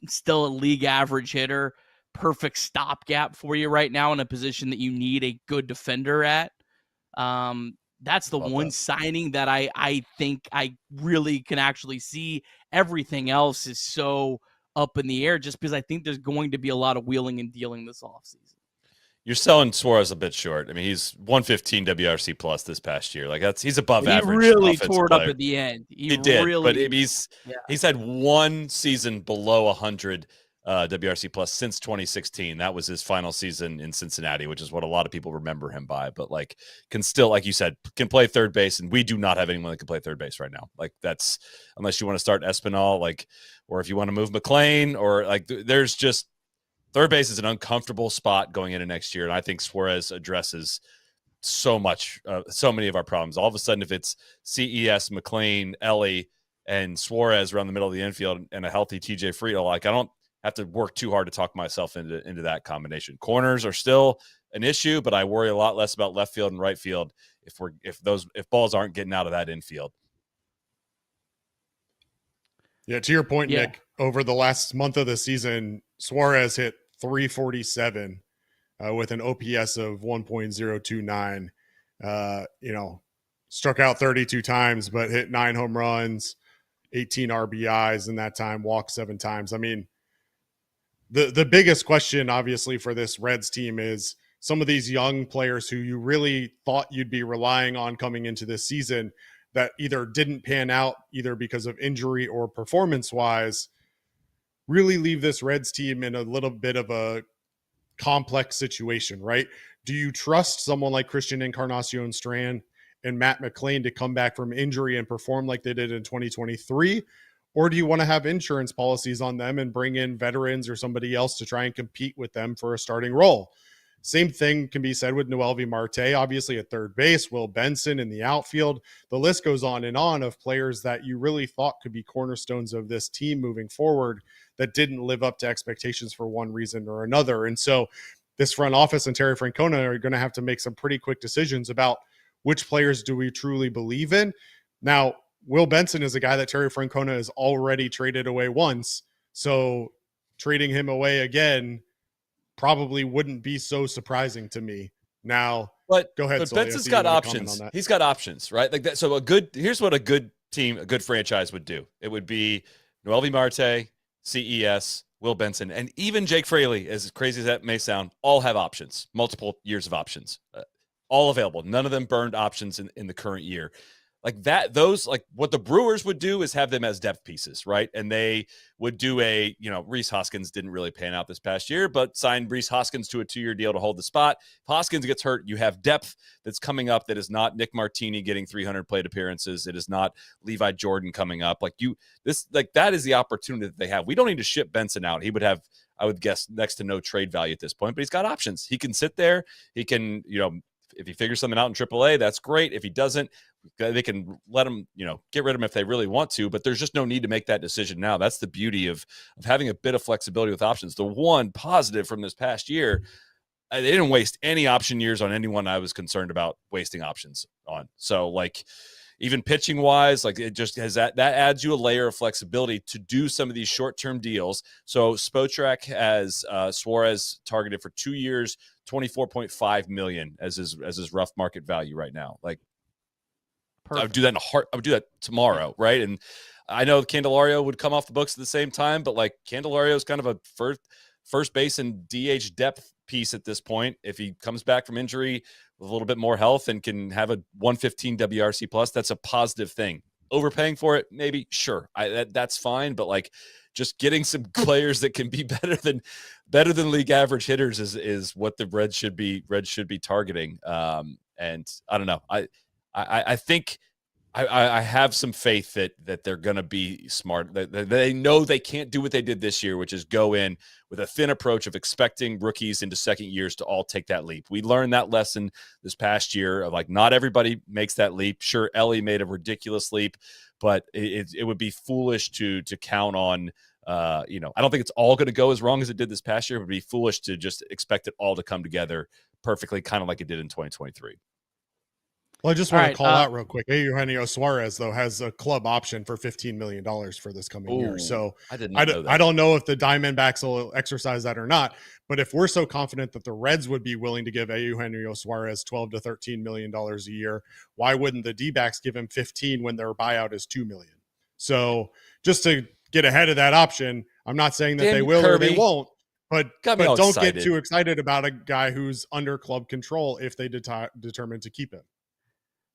Still a league average hitter. Perfect stopgap for you right now in a position that you need a good defender at. That's the one signing that I think I really can actually see. Everything else is so up in the air just because I think there's going to be a lot of wheeling and dealing this offseason. You're selling Suarez a bit short. I mean, he's 115 WRC plus this past year. Like he's above He average. really offensive tore it player. up at the end. He did, really, but he's had one season below 100 WRC plus since 2016. That was his final season in Cincinnati, which is what a lot of people remember him by. But like, can still, like you said, can play third base, and we do not have anyone that can play third base right now. Like that's unless you want to start Espinal, like, or if you want to move McLean, or like there's just. Third base is an uncomfortable spot going into next year, and I think Suarez addresses so many of our problems. All of a sudden, if it's CES, McLean, Ellie, and Suarez around the middle of the infield and a healthy TJ Friedel, like I don't have to work too hard to talk myself into that combination. Corners are still an issue, but I worry a lot less about left field and right field if balls aren't getting out of that infield. Yeah, to your point, Nick, over the last month of the season, Suarez hit 347 with an OPS of 1.029. Struck out 32 times, but hit 9 home runs, 18 RBIs in that time, walked 7 times. I mean, the biggest question, obviously, for this Reds team is some of these young players who you really thought you'd be relying on coming into this season that either didn't pan out either because of injury or performance-wise, really leave this Reds team in a little bit of a complex situation, right? Do you trust someone like Christian Encarnacion Strand and Matt McLean to come back from injury and perform like they did in 2023? Or do you want to have insurance policies on them and bring in veterans or somebody else to try and compete with them for a starting role? Same thing can be said with Noelvi Marte, obviously at third base, Will Benson in the outfield. The list goes on and on of players that you really thought could be cornerstones of this team moving forward that didn't live up to expectations for one reason or another. And so this front office and Terry Francona are going to have to make some pretty quick decisions about which players do we truly believe in. Now, Will Benson is a guy that Terry Francona has already traded away once. So trading him away again probably wouldn't be so surprising to me. Now, but go ahead. But Soly, Benson's got options. He's got options, right? Like that. So here's what a good team, a good franchise would do. It would be Noelvi Marte, CES, Will Benson, and even Jake Fraley, as crazy as that may sound, all have options, multiple years of options, all available. None of them burned options in the current year. Like that, those, like what the Brewers would do is have them as depth pieces, right? And they would do Rhys Hoskins didn't really pan out this past year, but signed Rhys Hoskins to a 2-year deal to hold the spot. If Hoskins gets hurt, you have depth that's coming up that is not Nick Martini getting 300 plate appearances. It is not Levi Jordan coming up. That is the opportunity that they have. We don't need to ship Benson out. He would have, I would guess, next to no trade value at this point, but he's got options. He can sit there. He can, if he figures something out in AAA, that's great. If he doesn't, they can let him, get rid of him if they really want to, but there's just no need to make that decision now. That's the beauty of having a bit of flexibility with options. The one positive from this past year, they didn't waste any option years on anyone I was concerned about wasting options on. So even pitching wise, it just has that adds you a layer of flexibility to do some of these short-term deals. So Spotrac has Suarez targeted for 2 years, $24.5 million as his rough market value right now. I would do that I would do that tomorrow, right? And I know Candelario would come off the books at the same time, but Candelario is kind of a first base and DH depth piece at this point. If he comes back from injury with a little bit more health and can have a 115 WRC plus, that's a positive thing. Overpaying for it, maybe, sure, that's fine. But just getting some players that can be better than league average hitters is what the Reds should be targeting. And I don't know. I think I have some faith that they're going to be smart. They know they can't do what they did this year, which is go in with a thin approach of expecting rookies into second years to all take that leap. We learned that lesson this past year of not everybody makes that leap. Sure, Ellie made a ridiculous leap, but it would be foolish to count on. I don't think it's all going to go as wrong as it did this past year. It would be foolish to just expect it all to come together perfectly, kind of like it did in 2023. Well, I just want to call out real quick. Eugenio Suarez, though, has a club option for $15 million for this coming year. So I know that. I don't know if the Diamondbacks will exercise that or not. But if we're so confident that the Reds would be willing to give Eugenio Suarez $12 to $13 million a year, why wouldn't the D-backs give him 15 when their buyout is $2 million? So just to get ahead of that option, I'm not saying that Damn they you, will Kirby. or they won't, but Got me all don't excited. get too excited about a guy who's under club control if they determine to keep him.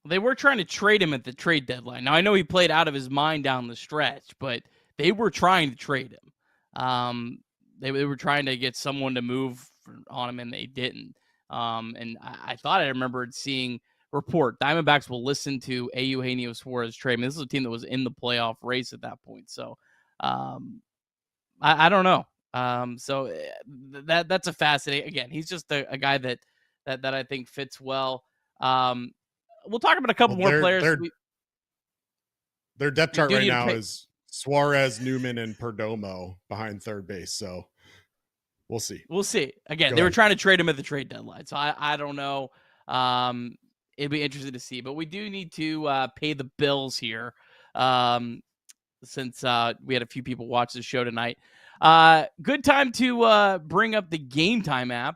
They were trying to trade him at the trade deadline. Now, I know he played out of his mind down the stretch, but they were trying to trade him. They were trying to get someone to move on him, and they didn't. And I thought I remembered seeing report Diamondbacks will listen to Eugenio Suarez trade. I mean, this is a team that was in the playoff race at that point. So I don't know. So that's a fascinating. Again, he's just a guy that I think fits well. We'll talk about a couple more players. Their depth chart right now is Suarez, Newman, and Perdomo behind third base. So we'll see. We'll see. Again, they were trying to trade him at the trade deadline. So I don't know. It'd be interesting to see. But we do need to pay the bills here since we had a few people watch the show tonight. Good time to bring up the Game Time app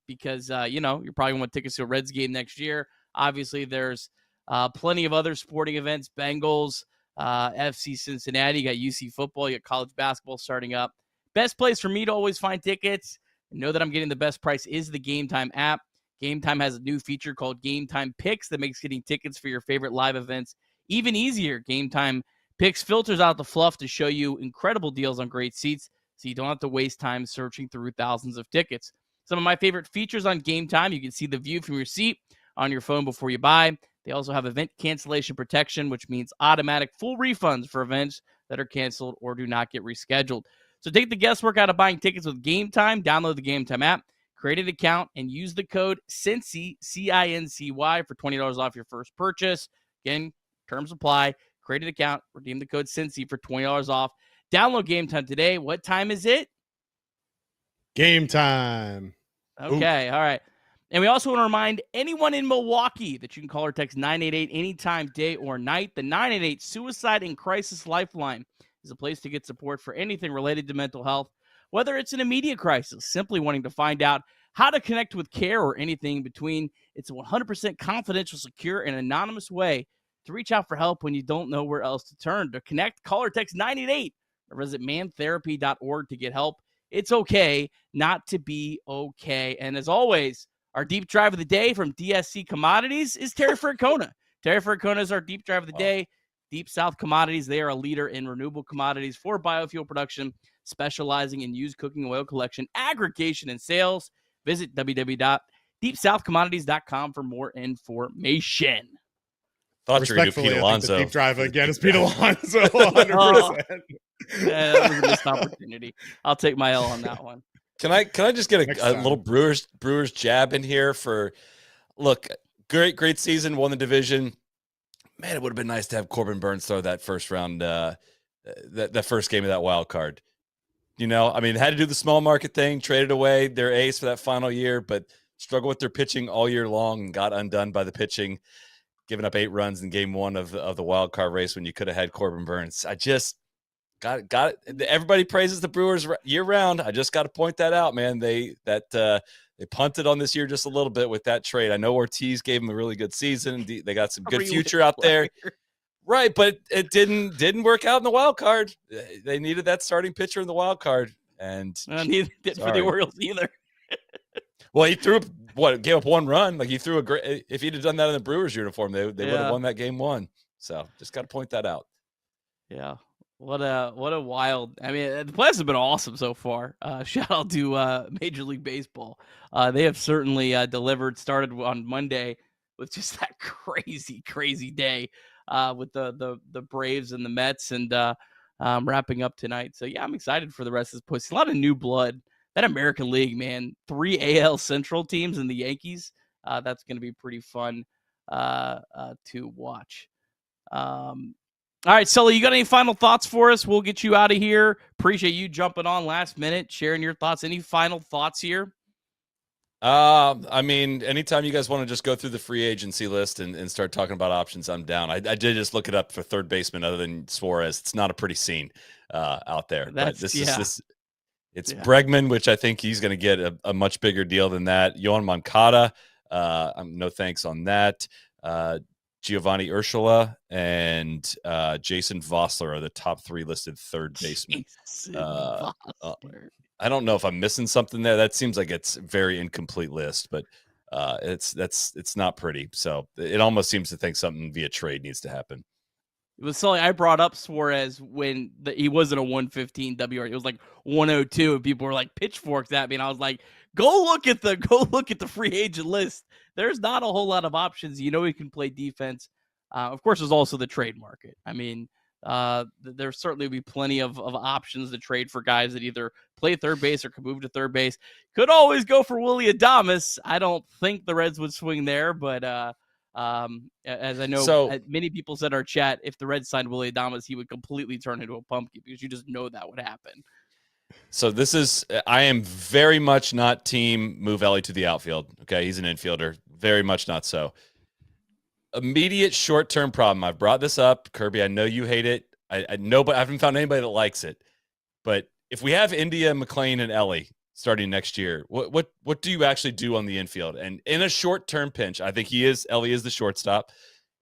because, you're probably going to want tickets to a Reds game next year. Obviously, there's plenty of other sporting events, Bengals, FC Cincinnati, you got UC football, you got college basketball starting up. Best place for me to always find tickets and know that I'm getting the best price is the Game Time app. Game Time has a new feature called Game Time Picks that makes getting tickets for your favorite live events even easier. Game Time Picks filters out the fluff to show you incredible deals on great seats so you don't have to waste time searching through thousands of tickets. Some of my favorite features on Game Time, you can see the view from your seat on your phone before you buy. They also have event cancellation protection, which means automatic full refunds for events that are canceled or do not get rescheduled. So take the guesswork out of buying tickets with Game Time. Download the Game Time app, create an account, and use the code CINCY, C-I-N-C-Y, for $20 off your first purchase. Again, terms apply. Create an account, redeem the code CINCY for $20 off. Download Game Time today. What time is it? Game time. Okay, all right. And we also want to remind anyone in Milwaukee that you can call or text 988 anytime, day or night. The 988 Suicide and Crisis Lifeline is a place to get support for anything related to mental health, whether it's an immediate crisis, simply wanting to find out how to connect with care, or anything in between. It's a 100% confidential, secure, and anonymous way to reach out for help when you don't know where else to turn. To connect, call or text 988 or visit mantherapy.org to get help. It's okay not to be okay. And as always, our deep drive of the day from DSC Commodities is Terry Francona. Terry Francona is our deep drive of the day. Deep South Commodities, they are a leader in renewable commodities for biofuel production, specializing in used cooking oil collection, aggregation, and sales. Visit www.deepsouthcommodities.com for more information. Thought you were going to Pete Alonso. Deep drive again is Pete Alonso, 100%. Yeah, that was a missed opportunity. I'll take my L on that one. Can I just get a little Brewers jab in here for, look, great season, won the division. Man, it would have been nice to have Corbin Burns throw that first round, that first game of that wild card. I mean, had to do the small market thing, traded away their ace for that final year, but struggled with their pitching all year long and got undone by the pitching, giving up 8 runs in game 1 of the wild card race when you could have had Corbin Burns. I just got it. Everybody praises the Brewers year round. I just got to point that out, man. They punted on this year just a little bit with that trade. I know Ortiz gave them a really good season. They got some good future out there. Right, but it didn't work out in the wild card. They needed that starting pitcher in the wild card, and neither did for the Orioles either. Well, he gave up 1 run. Like, he threw a great. If he'd have done that in the Brewers uniform, they would have won that game 1. So just got to point that out. Yeah. What a wild. I mean, the playoffs have been awesome so far. Shout out to Major League Baseball. They have certainly delivered. Started on Monday with just that crazy day with the Braves and the Mets, and wrapping up tonight. So yeah, I'm excited for the rest of this push. A lot of new blood. That American League, man. 3 AL Central teams and the Yankees. That's going to be pretty fun to watch. All right, Soly, you got any final thoughts for us? We'll get you out of here. Appreciate you jumping on last minute, sharing your thoughts. Any final thoughts here? I mean, anytime you guys want to just go through the free agency list and start talking about options, I'm down. I did just look it up for third baseman other than Suarez. It's not a pretty scene out there. It's Bregman, which I think he's going to get a much bigger deal than that. Yohan Moncada, no thanks on that. Giovanni Urshela and Jason Vossler are the top 3 listed third basemen. I don't know if I'm missing something there. That seems like it's a very incomplete list, but it's not pretty. So it almost seems to think something via trade needs to happen. It was Soly. I brought up Suarez when he wasn't a 115 WR. It was like 102, and people were like pitchforks at me, and I was like, "Go look at the free agent list. There's not a whole lot of options. You know, he can play defense. Of course, there's also the trade market. I mean, there certainly will be plenty of options to trade for guys that either play third base or could move to third base. Could always go for Willy Adames. I don't think the Reds would swing there, but as I know, many people said in our chat, if the Reds signed Willy Adames, he would completely turn into a pumpkin because you just know that would happen. So I am very much not team move Ellie to the outfield. Okay, he's an infielder. Very much not so. Immediate short-term problem. I've brought this up, Kirby. I know you hate it. I know, but I haven't found anybody that likes it. But if we have India, McLean, and Ellie starting next year, what do you actually do on the infield? And in a short-term pinch, I think Ellie is the shortstop.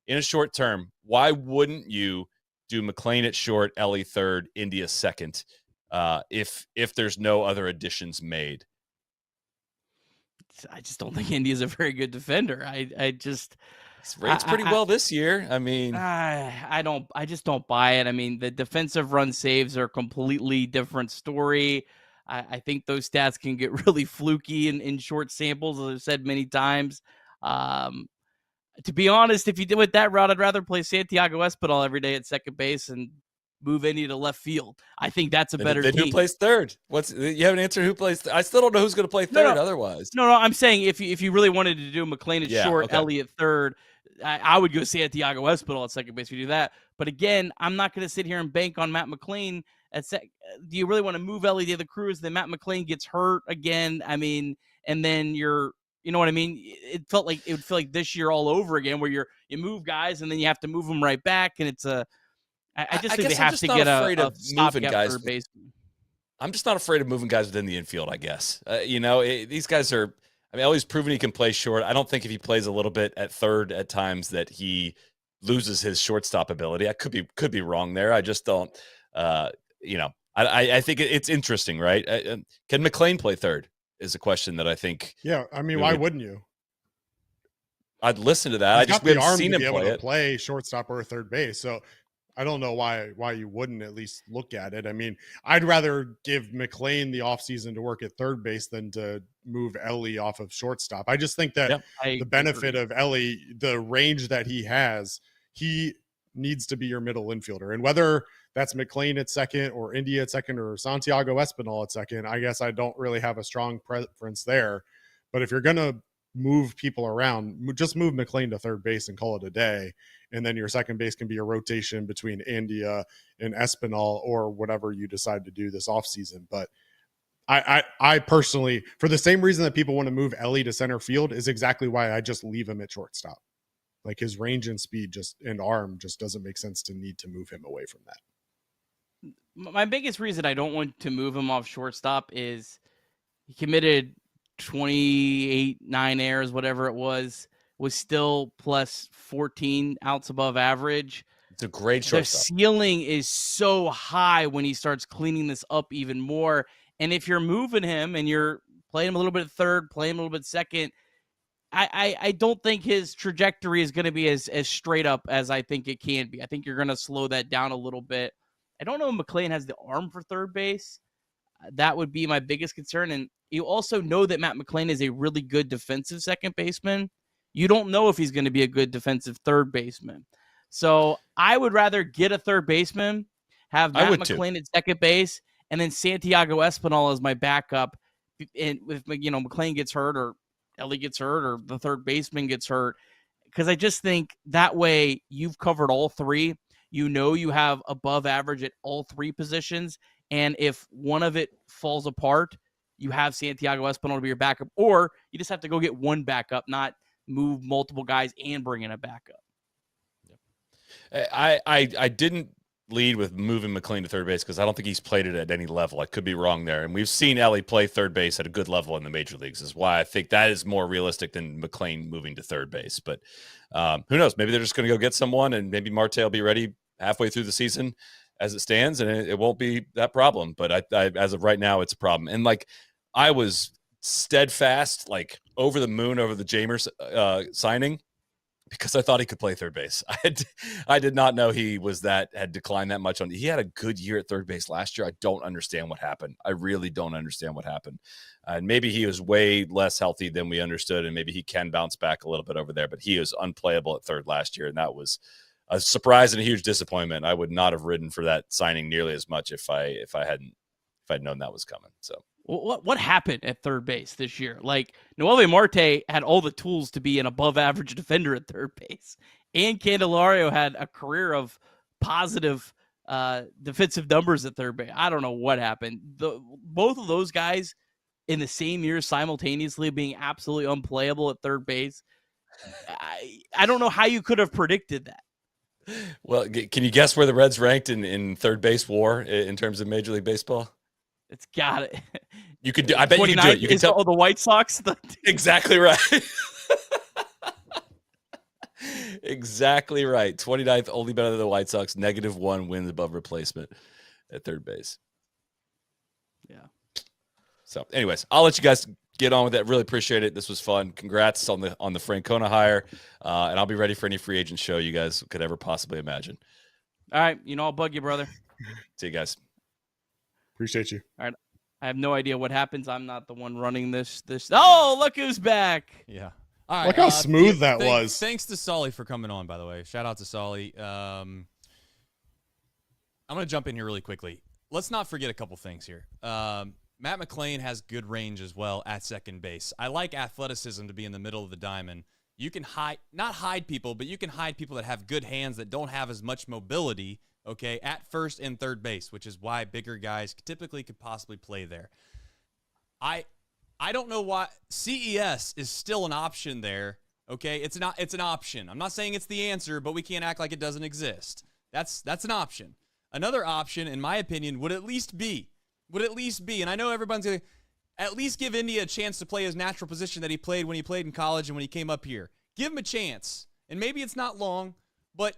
In a short term, why wouldn't you do McLean at short, Ellie third, India second, if there's no other additions made? I just don't think India's a very good defender. It's rates pretty well this year. I mean, I just don't buy it. I mean, the defensive run saves are a completely different story. I think those stats can get really fluky in short samples, as I've said many times. To be honest, if you did with that route, I'd rather play Santiago Espinal every day at second base and move India to left field. I think that's a better team. Who plays third? You haven't answered who plays I still don't know who's going to play third otherwise. No, I'm saying if you really wanted to do McLean at short, okay, Elliott third, I would go Santiago Espinal at second base if you do that. But again, I'm not going to sit here and bank on Matt McLean at second. Do you really want to move Ellie to the Cruz? Then Matt McLean gets hurt again. I mean, and then you know what I mean? It would feel like this year all over again, where you move guys and then you have to move them right back, and it's I just think they have to get a stopgap for baseman. I'm just not afraid of moving guys within the infield, I guess. These guys are. I mean, Ellie's proven he can play short. I don't think if he plays a little bit at third at times that he loses his shortstop ability. I could be wrong there. I just don't. I think it's interesting, right? Can McLean play third? Is a question that I think. Yeah, I mean, why wouldn't you? I'd listen to that. We haven't seen him play shortstop or third base, so I don't know why you wouldn't at least look at it. I mean, I'd rather give McLean the offseason to work at third base than to move Ellie off of shortstop. I just think that the benefit of Ellie, the range that he has, he needs to be your middle infielder. And whether that's McLean at second or India at second or Santiago Espinal at second, I guess I don't really have a strong preference there. But if you're going to move people around, just move McLean to third base and call it a day. And then your second base can be a rotation between India and Espinal or whatever you decide to do this offseason. But I personally, for the same reason that people want to move Ellie to center field, is exactly why I just leave him at shortstop. Like his range and speed and arm just doesn't make sense to need to move him away from that. My biggest reason I don't want to move him off shortstop is he committed 9 errors, whatever it was still plus 14 outs above average. It's a great shortstop. The ceiling is so high when he starts cleaning this up even more. And if you're moving him and you're playing him a little bit third, playing him a little bit second, I don't think his trajectory is going to be as straight up as I think it can be. I think you're going to slow that down a little bit. I don't know if McLean has the arm for third base. That would be my biggest concern. And you also know that Matt McLean is a really good defensive second baseman. You don't know if he's going to be a good defensive third baseman. So I would rather get a third baseman, have Matt McLean at second base, and then Santiago Espinal as my backup. And if McLean gets hurt or Ellie gets hurt or the third baseman gets hurt, because I just think that way you've covered all three. You know you have above average at all three positions. And if one of it falls apart, you have Santiago Espinal to be your backup, or you just have to go get one backup, not move multiple guys and bring in a backup. I didn't lead with moving McLean to third base because I don't think he's played it at any level. I could be wrong there. And we've seen Ellie play third base at a good level in the major leagues, is why I think that is more realistic than McLean moving to third base. But who knows? Maybe they're just going to go get someone, and maybe Marte will be ready halfway through the season as it stands, and it won't be that problem. But I as of right now, it's a problem. And like, I was steadfast, like over the moon over the Jamers signing, because I thought he could play third base. I did not know he had declined that much. He had a good year at third base last year. I don't understand what happened. I really don't understand what happened. And maybe he was way less healthy than we understood, and maybe he can bounce back a little bit over there. But he was unplayable at third last year, and that was a surprise and a huge disappointment. I would not have ridden for that signing nearly as much if I'd known that was coming. So. What happened at third base this year? Like, Noelvi Marte had all the tools to be an above-average defender at third base, and Candelario had a career of positive defensive numbers at third base. I don't know what happened. Both of those guys in the same year simultaneously being absolutely unplayable at third base. I don't know how you could have predicted that. Well, can you guess where the Reds ranked in third base WAR in terms of Major League Baseball? It's got it. You could do. I bet you could do it. You can tell. The White Sox. Exactly right. Exactly right. 29th, only better than the White Sox. -1 wins above replacement at third base. Yeah. So, anyways, I'll let you guys get on with that. Really appreciate it. This was fun. Congrats on the Francona hire, and I'll be ready for any free agent show you guys could ever possibly imagine. All right, I'll bug you, brother. See you guys. Appreciate you. All right. I have no idea what happens. I'm not the one running this. Oh, look who's back. Yeah. All right. Look how smooth that was. Thanks to Soly for coming on, by the way. Shout out to Soly. I'm going to jump in here really quickly. Let's not forget a couple things here. Matt McLean has good range as well at second base. I like athleticism to be in the middle of the diamond. You can not hide people, but you can hide people that have good hands that don't have as much mobility, okay, at first and third base, which is why bigger guys typically could possibly play there. I don't know why CES is still an option there, okay? It's an option. I'm not saying it's the answer, but we can't act like it doesn't exist. That's an option. Another option, in my opinion, would at least be, and I know everyone's going to at least give India a chance to play his natural position that he played when he played in college and when he came up here. Give him a chance. And maybe it's not long, but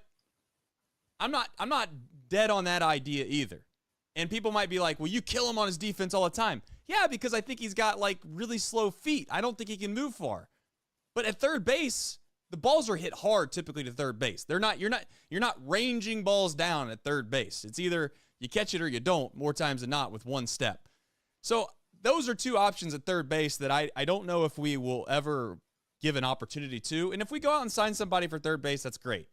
I'm not dead on that idea either. And people might be like, well, you kill him on his defense all the time. Yeah, because I think he's got like really slow feet. I don't think he can move far. But at third base, the balls are hit hard typically to third base. You're not ranging balls down at third base. It's either you catch it or you don't, more times than not, with one step. So those are two options at third base that I don't know if we will ever give an opportunity to. And if we go out and sign somebody for third base, that's great.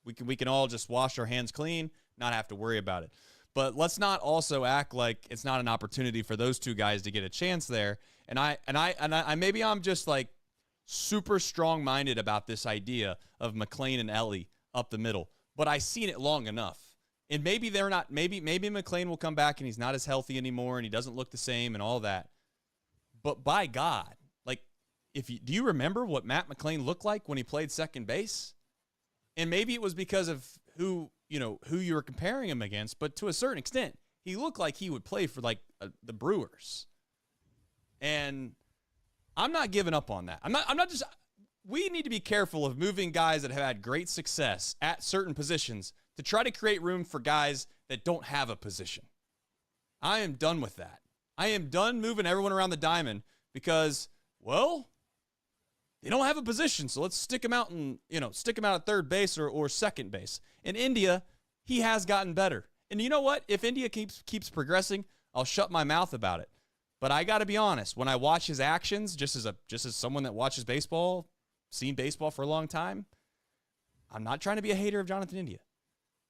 We can all just wash our hands clean, not have to worry about it. But let's not also act like it's not an opportunity for those two guys to get a chance there. And I maybe I'm just like super strong-minded about this idea of McLean and Ellie up the middle, but I've seen it long enough. And maybe they're not. Maybe McLean will come back and he's not as healthy anymore and he doesn't look the same and all that. But by God, like, do you remember what Matt McLean looked like when he played second base? And maybe it was because of who you were comparing him against, but to a certain extent, he looked like he would play for like the Brewers. And I'm not giving up on that. I'm not just. We need to be careful of moving guys that have had great success at certain positions to try to create room for guys that don't have a position. I am done with that. I am done moving everyone around the diamond because, well, they don't have a position, so let's stick them out at third base or second base. In India, he has gotten better. And you know what? If India keeps progressing, I'll shut my mouth about it. But I got to be honest, when I watch his actions, just as someone that watches baseball, seen baseball for a long time, I'm not trying to be a hater of Jonathan India.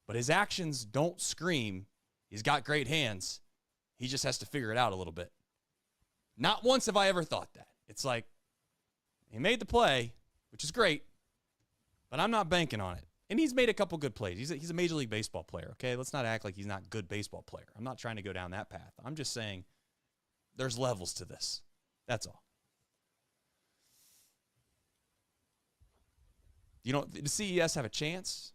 But his actions don't scream he's got great hands. He just has to figure it out a little bit. Not once have I ever thought that. It's like, he made the play, which is great, but I'm not banking on it. And he's made a couple good plays. He's a Major League Baseball player, okay? Let's not act like he's not a good baseball player. I'm not trying to go down that path. I'm just saying there's levels to this. That's all. Does CES have a chance?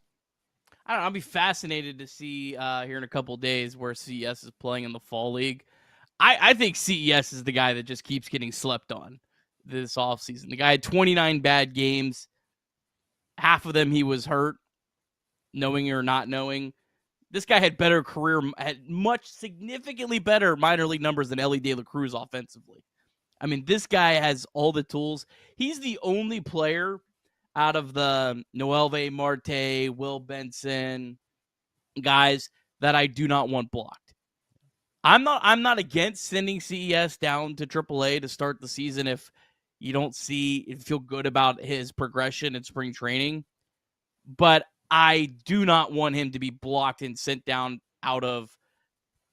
I don't know, I'll be fascinated to see here in a couple of days where CES is playing in the fall league. I think CES is the guy that just keeps getting slept on this offseason. The guy had 29 bad games. Half of them he was hurt, knowing or not knowing. This guy had significantly better minor league numbers than Elly De La Cruz offensively. I mean, this guy has all the tools. He's the only player out of the Noelve Marte, Will Benson guys that I do not want blocked. I'm not against sending CES down to AAA to start the season if you don't feel good about his progression in spring training. But I do not want him to be blocked and sent down out of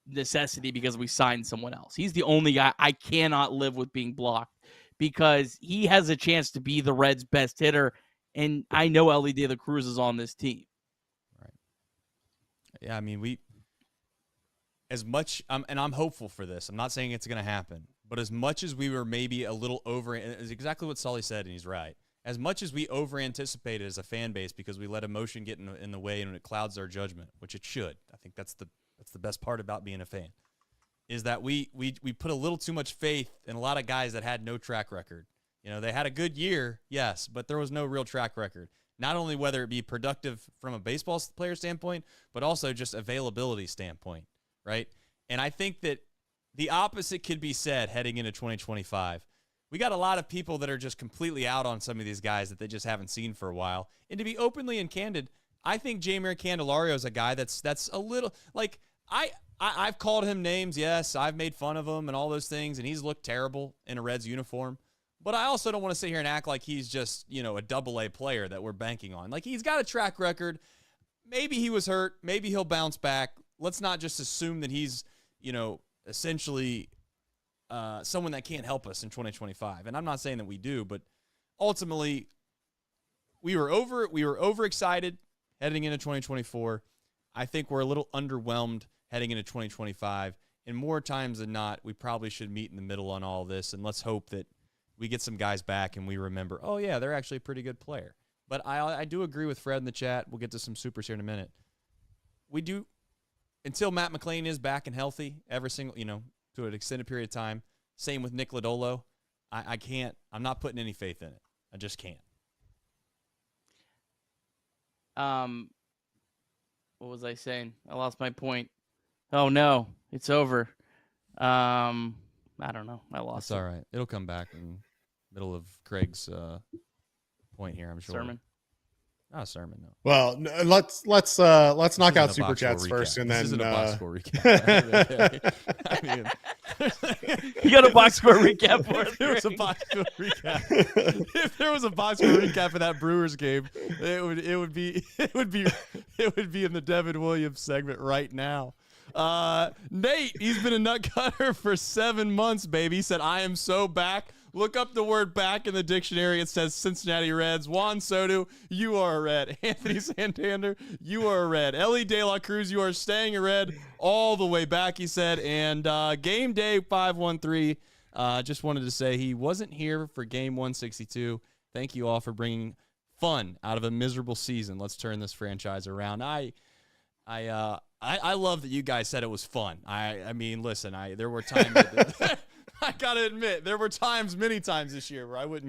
necessity because we signed someone else. He's the only guy I cannot live with being blocked because he has a chance to be the Reds' best hitter, and I know Elly De La Cruz is on this team. Right. Yeah, I mean, as much, and I'm hopeful for this. I'm not saying it's going to happen, but as much as we were maybe a little over, and it's exactly what Soly said, and he's right. As much as we over-anticipated as a fan base because we let emotion get in the way and it clouds our judgment, which it should. I think that's the best part about being a fan, is that we put a little too much faith in a lot of guys that had no track record. You know, they had a good year, yes, but there was no real track record. Not only whether it be productive from a baseball player standpoint, but also just availability standpoint. Right? And I think that the opposite could be said heading into 2025. We got a lot of people that are just completely out on some of these guys that they just haven't seen for a while. And to be openly and candid, I think Jeimer Candelario is a guy that's a little like I've called him names. Yes, I've made fun of him and all those things, and he's looked terrible in a Reds uniform. But I also don't want to sit here and act like he's just, a AA player that we're banking on. Like, he's got a track record. Maybe he was hurt. Maybe he'll bounce back. Let's not just assume that he's, essentially someone that can't help us in 2025. And I'm not saying that we do, but ultimately we were overexcited heading into 2024. I think we're a little underwhelmed heading into 2025. And more times than not, we probably should meet in the middle on all this. And let's hope that we get some guys back and we remember, oh yeah, they're actually a pretty good player. But I do agree with Fred in the chat. We'll get to some supers here in a minute. We do, until Matt McLean is back and healthy, every single, to an extended period of time. Same with Nick Lodolo. I'm not putting any faith in it. I just can't. What was I saying? I lost my point. Oh no, it's over. I don't know. I lost. It's all right. It'll come back in the middle of Craig's point here, I'm sure. Sermon. Not a sermon, no. Well, let's knock out super chats first, and then this isn't a box score recap. I mean, you got a box score recap for it. There was a box score recap. If there was a box score recap of that Brewers game, it would be in the Devin Williams segment right now. Nate, he's been a nut cutter for 7 months, baby. He said, I am so back. Look up the word back in the dictionary. It says Cincinnati Reds. Juan Soto, you are a Red. Anthony Santander, you are a Red. Elly De La Cruz, you are staying a Red all the way back, he said. And game day 513, just wanted to say he wasn't here for game 162. Thank you all for bringing fun out of a miserable season. Let's turn this franchise around. I love that you guys said it was fun. I mean, listen, there were times I gotta admit, there were times, many times this year where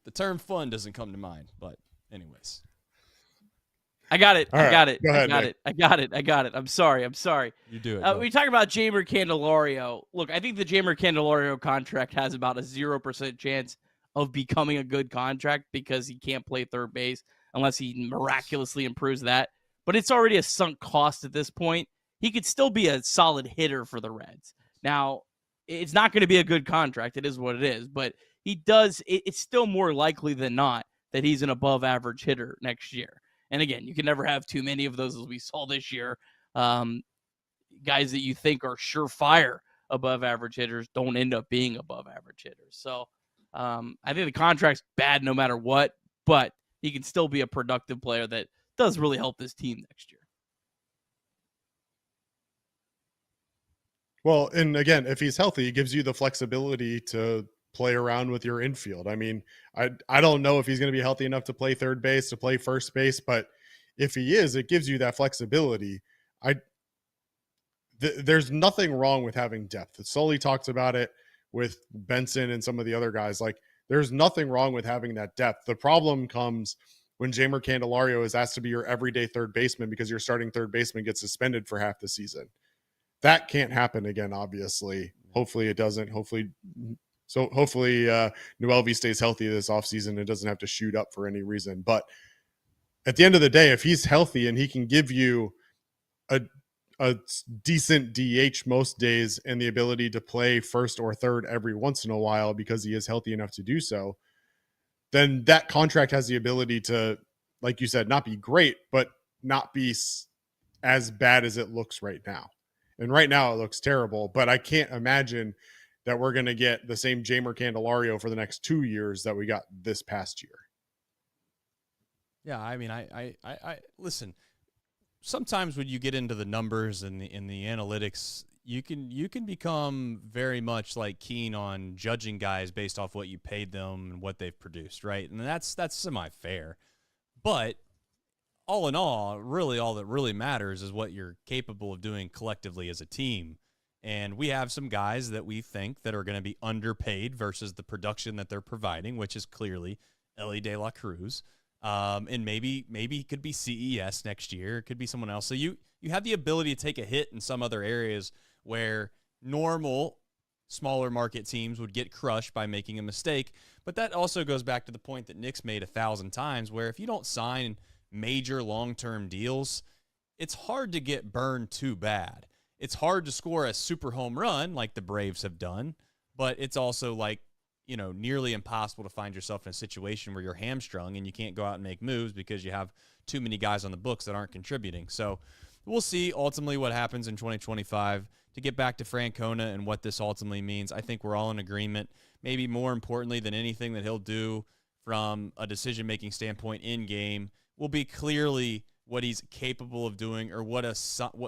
the term fun doesn't come to mind. But anyways. I got it. All right. I got it. Go ahead, I got it. I'm sorry. You do it. We talk about Jeimer Candelario. Look, I think the Jeimer Candelario contract has about a 0% chance of becoming a good contract because he can't play third base unless he miraculously improves that. But it's already a sunk cost at this point. He could still be a solid hitter for the Reds. Now, it's not going to be a good contract. It is what it is. But it's still more likely than not that he's an above average hitter next year. And again, you can never have too many of those as we saw this year. Guys that you think are surefire above average hitters don't end up being above average hitters. So I think the contract's bad no matter what, but he can still be a productive player that does really help this team next year. Well, and again, if he's healthy, it gives you the flexibility to play around with your infield. I mean, I don't know if he's going to be healthy enough to play third base, to play first base, but if he is, it gives you that flexibility. There's nothing wrong with having depth. Soly talks about it with Benson and some of the other guys. Like, there's nothing wrong with having that depth. The problem comes when Jeimer Candelario is asked to be your everyday third baseman because your starting third baseman gets suspended for half the season. That can't happen again, obviously. Hopefully it doesn't. Hopefully Noelvi stays healthy this offseason and doesn't have to shoot up for any reason. But at the end of the day, if he's healthy and he can give you a decent DH most days and the ability to play first or third every once in a while because he is healthy enough to do so, then that contract has the ability to, like you said, not be great, but not be as bad as it looks right now. And right now it looks terrible, but I can't imagine that we're going to get the same Jeimer Candelario for the next 2 years that we got this past year. Yeah, I mean, I listen. Sometimes when you get into the numbers and the analytics, you can become very much like keen on judging guys based off what you paid them and what they've produced, right? And that's semi-fair. But all in all, really all that really matters is what you're capable of doing collectively as a team. And we have some guys that we think that are going to be underpaid versus the production that they're providing, which is clearly Elly De La Cruz. And maybe he could be CES next year. It could be someone else. So you have the ability to take a hit in some other areas where normal smaller market teams would get crushed by making a mistake. But that also goes back to the point that Nick's made 1,000 times, where if you don't sign major long-term deals, it's hard to get burned too bad. It's hard to score a super home run like the Braves have done, but it's also like, nearly impossible to find yourself in a situation where you're hamstrung and you can't go out and make moves because you have too many guys on the books that aren't contributing. So we'll see ultimately what happens in 2025. To get back to Francona and what this ultimately means, I think we're all in agreement. Maybe more importantly than anything that he'll do from a decision-making standpoint in game will be clearly what he's capable of doing, or what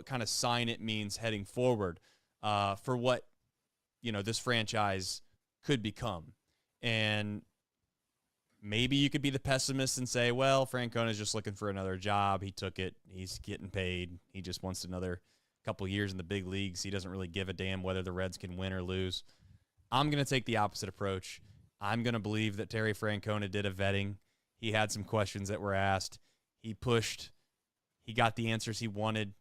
kind of sign it means heading forward for what this franchise could become. And maybe you could be the pessimist and say, well, Francona's just looking for another job. He took it. He's getting paid. He just wants another couple years in the big leagues. He doesn't really give a damn whether the Reds can win or lose. I'm going to take the opposite approach. I'm going to believe that Terry Francona did a vetting. He had some questions that were asked. He pushed. He got the answers he wanted.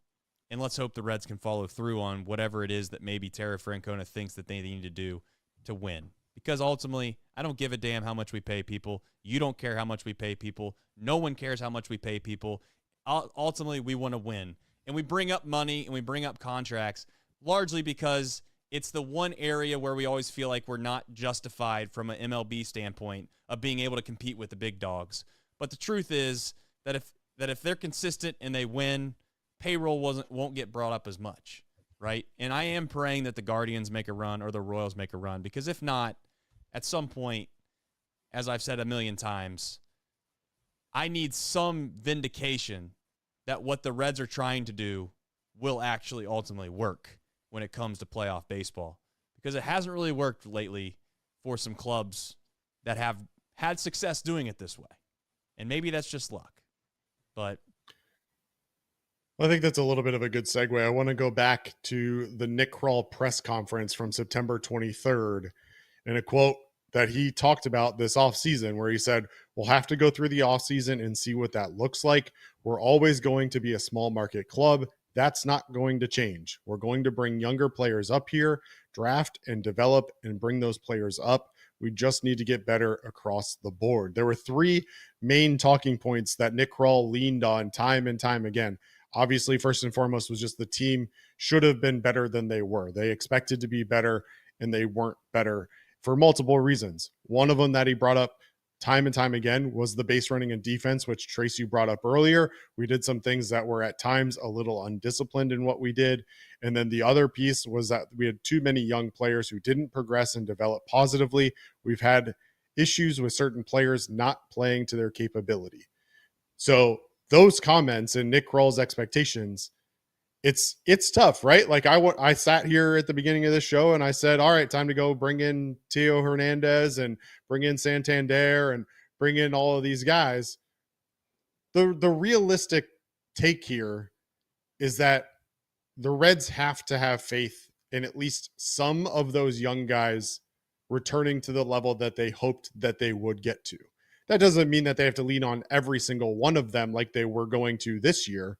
And let's hope the Reds can follow through on whatever it is that maybe Terry Francona thinks that they need to do to win. Because ultimately, I don't give a damn how much we pay people. You don't care how much we pay people. No one cares how much we pay people. Ultimately, we want to win. And we bring up money and we bring up contracts largely because it's the one area where we always feel like we're not justified from an MLB standpoint of being able to compete with the big dogs. But the truth is that if they're consistent and they win, payroll won't get brought up as much, right? And I am praying that the Guardians make a run or the Royals make a run, because if not, at some point, as I've said a million times, I need some vindication that what the Reds are trying to do will actually ultimately work when it comes to playoff baseball, because it hasn't really worked lately for some clubs that have had success doing it this way. And maybe that's just luck. But I think that's a little bit of a good segue. I want to go back to the Nick Krall press conference from September 23rd and a quote that he talked about this offseason where he said, we'll have to go through the offseason and see what that looks like. We're always going to be a small market club. That's not going to change. We're going to bring younger players up here, draft and develop and bring those players up. We just need to get better across the board. There were three main talking points that Nick Krall leaned on time and time again. Obviously, first and foremost was just the team should have been better than they were. They expected to be better and they weren't better for multiple reasons. One of them that he brought up time and time again was the base running and defense, which Tracy brought up earlier. We did some things that were at times a little undisciplined in what we did. And then the other piece was that we had too many young players who didn't progress and develop positively. We've had issues with certain players not playing to their capability. So those comments and Nick Krall's expectations, it's tough, right? Like I sat here at the beginning of the show and I said, all right, time to go bring in Teo Hernandez and bring in Santander and bring in all of these guys. The realistic take here is that the Reds have to have faith in at least some of those young guys returning to the level that they hoped that they would get to. That doesn't mean that they have to lean on every single one of them like they were going to this year,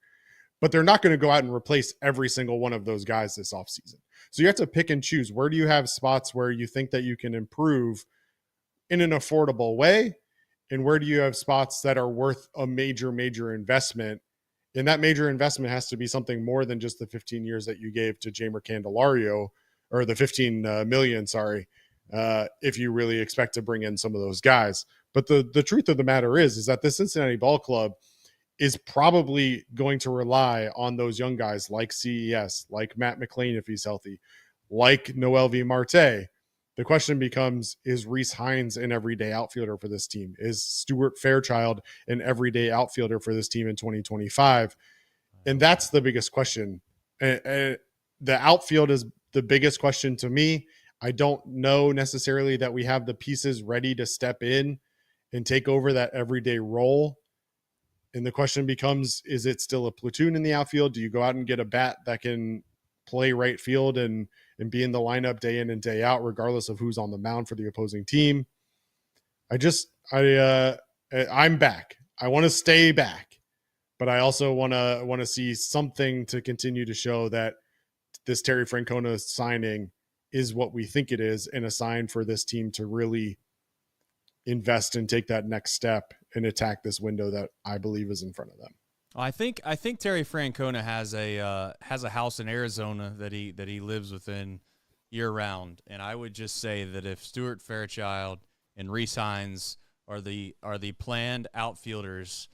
but they're not going to go out and replace every single one of those guys this offseason. So you have to pick and choose. Where do you have spots where you think that you can improve in an affordable way? And where do you have spots that are worth a major, major investment? And that major investment has to be something more than just the 15 years that you gave to Jeimer Candelario, or the 15 million, sorry, if you really expect to bring in some of those guys. But the truth of the matter is that the Cincinnati Ball Club is probably going to rely on those young guys like CES, like Matt McLean if he's healthy, like Noel V. Marte. The question becomes, is Rhys Hines an everyday outfielder for this team? Is Stuart Fairchild an everyday outfielder for this team in 2025? And that's the biggest question. The outfield is the biggest question to me. I don't know necessarily that we have the pieces ready to step in and take over that everyday role. And the question becomes, is it still a platoon in the outfield? Do you go out and get a bat that can play right field and be in the lineup day in and day out, regardless of who's on the mound for the opposing team? I'm back. I want to stay back, but I also want to see something to continue to show that this Terry Francona signing is what we think it is, and a sign for this team to really invest and take that next step and attack this window that I believe is in front of them. I think Terry Francona has a house in Arizona that he lives within year round, and I would just say that if Stuart Fairchild and Rhys Hines are the planned outfielders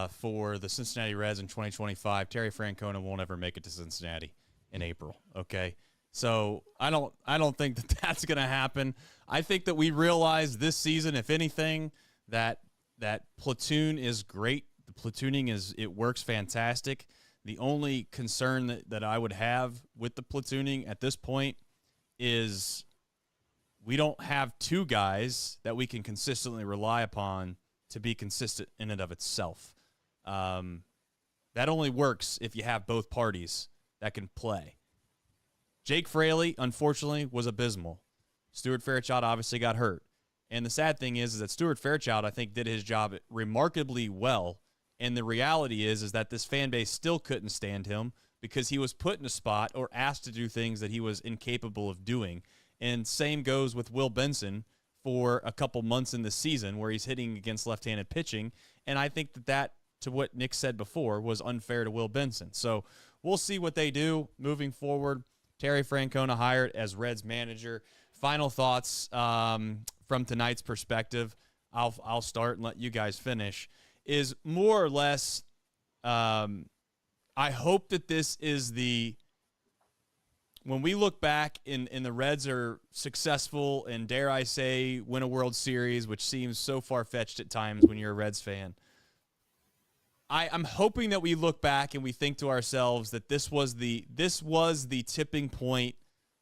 for the Cincinnati Reds in 2025, Terry Francona won't ever make it to Cincinnati in April. Okay, so I don't think that that's going to happen. I think that we realize this season, if anything, that platoon is great. The platooning it works fantastic. The only concern that I would have with the platooning at this point is we don't have two guys that we can consistently rely upon to be consistent in and of itself. That only works if you have both parties that can play. Jake Fraley, unfortunately, was abysmal. Stuart Fairchild obviously got hurt. And the sad thing is that Stuart Fairchild, I think, did his job remarkably well. And the reality is that this fan base still couldn't stand him because he was put in a spot or asked to do things that he was incapable of doing. And same goes with Will Benson for a couple months in the season where he's hitting against left-handed pitching. And I think that, to what Nick said before, was unfair to Will Benson. So we'll see what they do moving forward. Terry Francona hired as Reds manager. Final thoughts from tonight's perspective. I'll start and let you guys finish. Is more or less, I hope that this is when we look back and the Reds are successful and, dare I say, win a World Series, which seems so far-fetched at times when you're a Reds fan. I'm hoping that we look back and we think to ourselves that this was the tipping point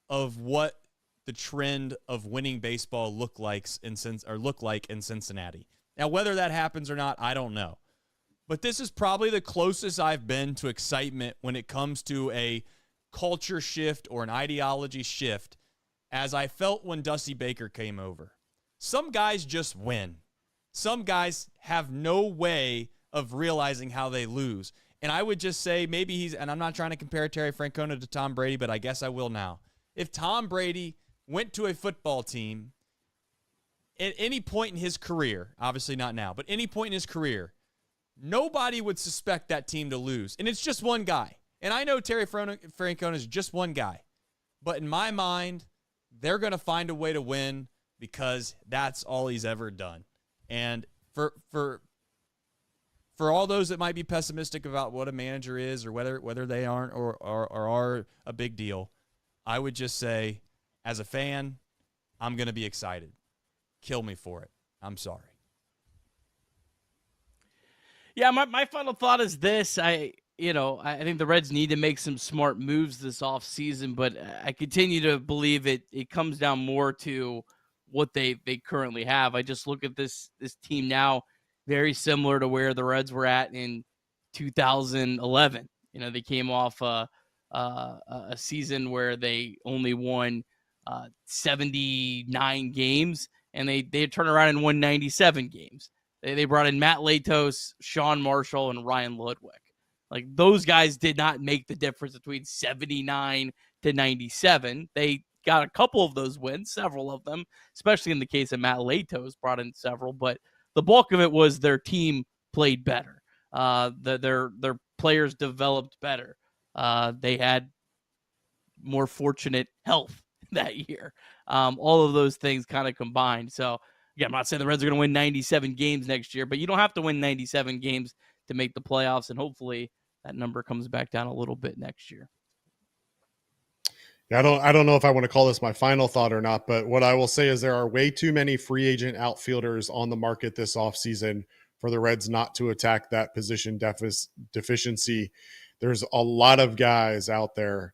of what the trend of winning baseball look like in Cincinnati. Now, whether that happens or not, I don't know. But this is probably the closest I've been to excitement when it comes to a culture shift or an ideology shift, as I felt when Dusty Baker came over. Some guys just win. Some guys have no way of realizing how they lose. And I would just say maybe and I'm not trying to compare Terry Francona to Tom Brady, but I guess I will now. If Tom Brady went to a football team at any point in his career, obviously not now, but any point in his career, nobody would suspect that team to lose. And it's just one guy. And I know Terry Francona is just one guy. But in my mind, they're going to find a way to win because that's all he's ever done. And for all those that might be pessimistic about what a manager is or whether they aren't or are a big deal, I would just say, as a fan, I'm going to be excited. Kill me for it. I'm sorry. Yeah, my final thought is this. I think the Reds need to make some smart moves this offseason, but I continue to believe it comes down more to what they currently have. I just look at this team now, very similar to where the Reds were at in 2011. They came off a season where they only won 79 games, and they turned around and won 97 games. They brought in Matt Latos, Sean Marshall, and Ryan Ludwig. Like, those guys did not make the difference between 79 to 97. They got a couple of those wins, several of them, especially in the case of Matt Latos, brought in several, but the bulk of it was their team played better. Their players developed better. They had more fortunate health that year. All of those things kind of combined. So, again, I'm not saying the Reds are going to win 97 games next year, but you don't have to win 97 games to make the playoffs, and hopefully that number comes back down a little bit next year. I don't know if I want to call this my final thought or not, but what I will say is there are way too many free agent outfielders on the market this offseason for the Reds not to attack that position deficiency. There's a lot of guys out there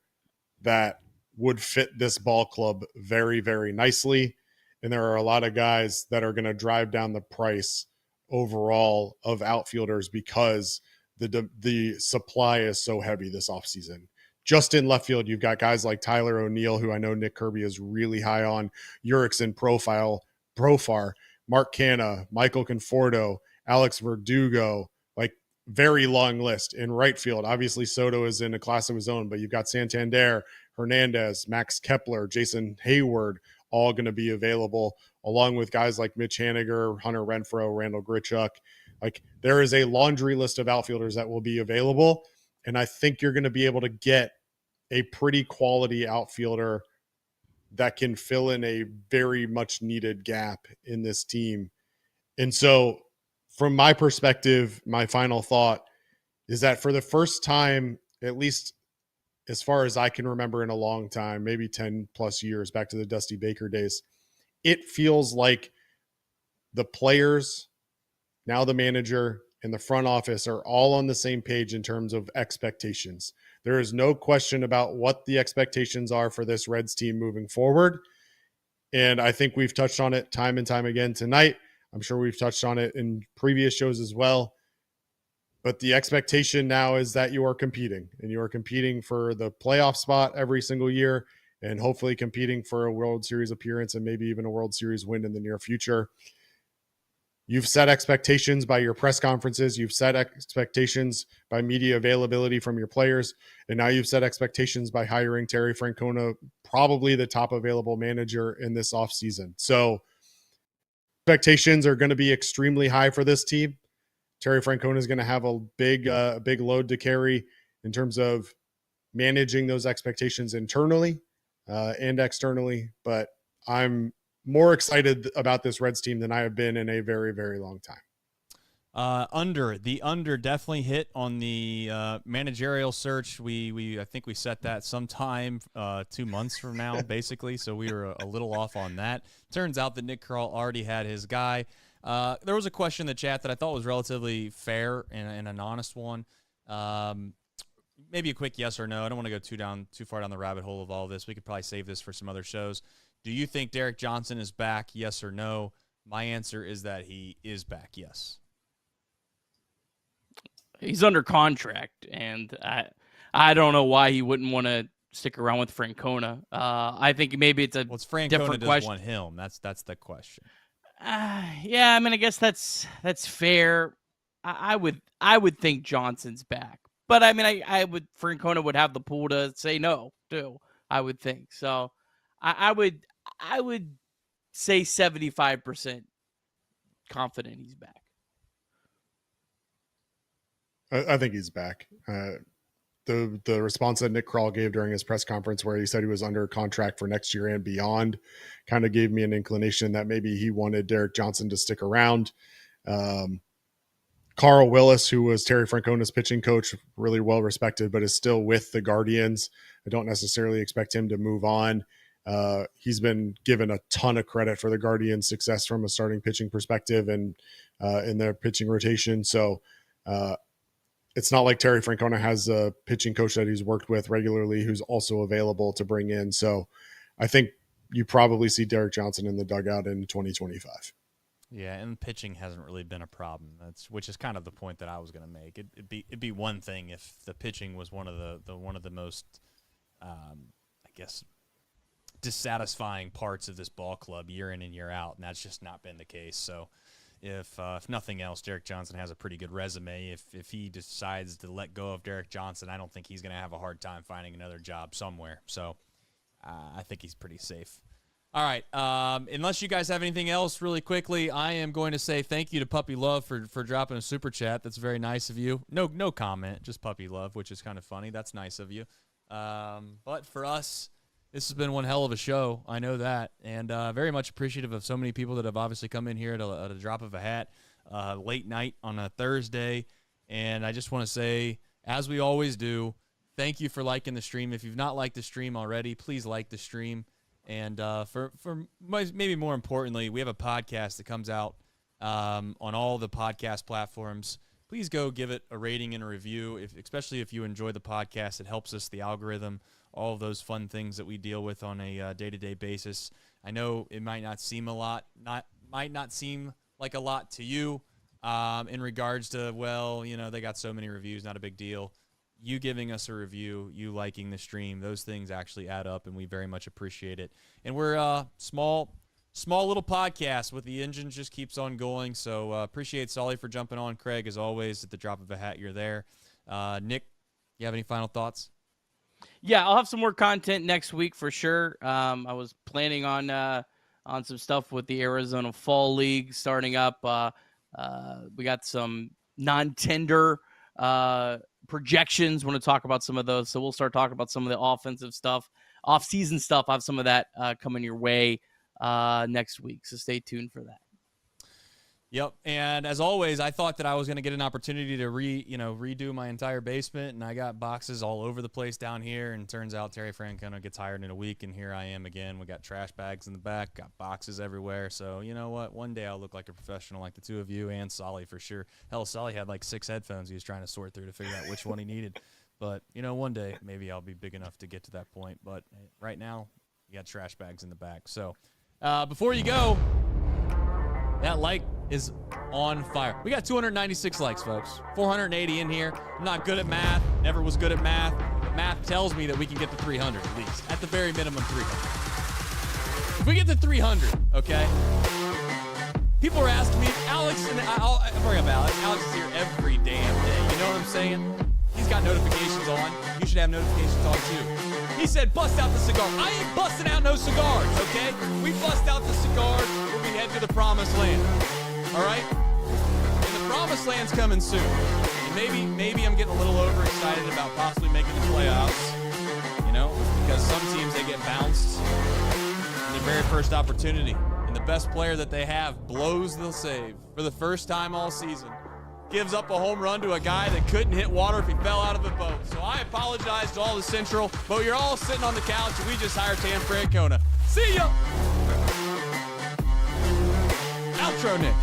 that would fit this ball club very, very nicely. And there are a lot of guys that are going to drive down the price overall of outfielders because the supply is so heavy this offseason. Just in left field, you've got guys like Tyler O'Neill, who I know Nick Kirby is really high on, Urickson Profar, Mark Canha, Michael Conforto, Alex Verdugo, like very long list. In right field, obviously Soto is in a class of his own, but you've got Santander, Hernandez, Max Kepler, Jason Hayward, all going to be available, along with guys like Mitch Haniger, Hunter Renfroe, Randall Grichuk. Like, there is a laundry list of outfielders that will be available, and I think you're going to be able to get a pretty quality outfielder that can fill in a very much needed gap in this team. And so, from my perspective, my final thought is that for the first time, at least as far as I can remember in a long time, maybe 10 plus years, back to the Dusty Baker days, it feels like the players, now the manager, and the front office are all on the same page in terms of expectations. There is no question about what the expectations are for this Reds team moving forward. And I think we've touched on it time and time again tonight. I'm sure we've touched on it in previous shows as well. But the expectation now is that you are competing, and you are competing for the playoff spot every single year, and hopefully competing for a World Series appearance and maybe even a World Series win in the near future. You've set expectations by your press conferences. You've set expectations by media availability from your players. And now you've set expectations by hiring Terry Francona, probably the top available manager in this offseason. So expectations are going to be extremely high for this team. Terry Francona is going to have a big load to carry in terms of managing those expectations internally and externally. But I'm more excited about this Reds team than I have been in a very, very long time. The under definitely hit on the managerial search. I think we set that sometime 2 months from now, basically. So we were a little off on that. Turns out that Nick Krall already had his guy. There was a question in the chat that I thought was relatively fair and an honest one. Maybe a quick yes or no. I don't want to go too far down the rabbit hole of all this. We could probably save this for some other shows. Do you think Derek Johnson is back? Yes or no? My answer is that he is back. Yes. He's under contract, and I don't know why he wouldn't want to stick around with Francona. I think maybe it's Francona different doesn't question. Want him. That's the question. Yeah, I mean, I guess that's fair. I would think Johnson's back, but I mean, Francona would have the pull to say no too. I would think so. I would say 75% confident he's back. I think he's back. The response that Nick Krall gave during his press conference, where he said he was under contract for next year and beyond, kind of gave me an inclination that maybe he wanted Derek Johnson to stick around. Carl Willis, who was Terry Francona's pitching coach, really well respected, but is still with the Guardians. I don't necessarily expect him to move on. He's been given a ton of credit for the Guardians' success from a starting pitching perspective and in their pitching rotation. So it's not like Terry Francona has a pitching coach that he's worked with regularly who's also available to bring in. So I think you probably see Derek Johnson in the dugout in 2025. Yeah, and pitching hasn't really been a problem. Which is kind of the point that I was going to make. It'd be one thing if the pitching was one of the most, I guess, dissatisfying parts of this ball club year in and year out, and that's just not been the case. So, if nothing else, Derek Johnson has a pretty good resume. If he decides to let go of Derek Johnson, I don't think he's going to have a hard time finding another job somewhere. So, I think he's pretty safe. All right. Unless you guys have anything else really quickly, I am going to say thank you to Puppy Love for dropping a super chat. That's very nice of you. No comment, just Puppy Love, which is kind of funny. That's nice of you. But for us, this has been one hell of a show. I know that. And very much appreciative of so many people that have obviously come in here at a drop of a hat, late night on a Thursday. And I just want to say, as we always do, thank you for liking the stream. If you've not liked the stream already, please like the stream. And for maybe more importantly, we have a podcast that comes out on all the podcast platforms. Please go give it a rating and a review, especially if you enjoy the podcast. It helps us, the algorithm, all of those fun things that we deal with on a day-to-day basis. I know it might not seem might not seem like a lot to you in regards to, well, they got so many reviews, not a big deal. You giving us a review, you liking the stream, those things actually add up, and we very much appreciate it. And we're a small little podcast with the engine just keeps on going, so appreciate Soly for jumping on. Craig, as always, at the drop of a hat, you're there. Nick, you have any final thoughts? Yeah, I'll have some more content next week for sure. I was planning on some stuff with the Arizona Fall League starting up. We got some non-tender projections. Want to talk about some of those, so we'll start talking about some of the offensive stuff, off-season stuff. I have some of that coming your way next week, so stay tuned for that. Yep, and as always, I thought that I was going to get an opportunity to redo my entire basement, and I got boxes all over the place down here, and turns out Terry Francona gets hired in a week, and here I am again. We got trash bags in the back, got boxes everywhere, so you know what? One day I'll look like a professional like the two of you and Soly for sure. Hell, Soly had like 6 headphones he was trying to sort through to figure out which one he needed, but one day maybe I'll be big enough to get to that point, but right now you got trash bags in the back. So before you go, that like is on fire. We got 296 likes, folks. 480 in here. I'm not good at math. Never was good at math. Math tells me that we can get to 300 at least. At the very minimum, 300. If we get to 300, okay? People are asking me, Alex, and I'll bring up Alex. Alex is here every damn day. You know what I'm saying? He's got notifications on. You should have notifications on too. He said, bust out the cigar. I ain't busting out no cigars, okay? We bust out the cigars when we head to the promised land. All right? And the promised land's coming soon. And maybe I'm getting a little overexcited about possibly making the playoffs. Because some teams, they get bounced in their very first opportunity. And the best player that they have blows the save for the first time all season. Gives up a home run to a guy that couldn't hit water if he fell out of a boat. So I apologize to all the Central, but you're all sitting on the couch and we just hired Terry Francona. See ya! Outro, Nick.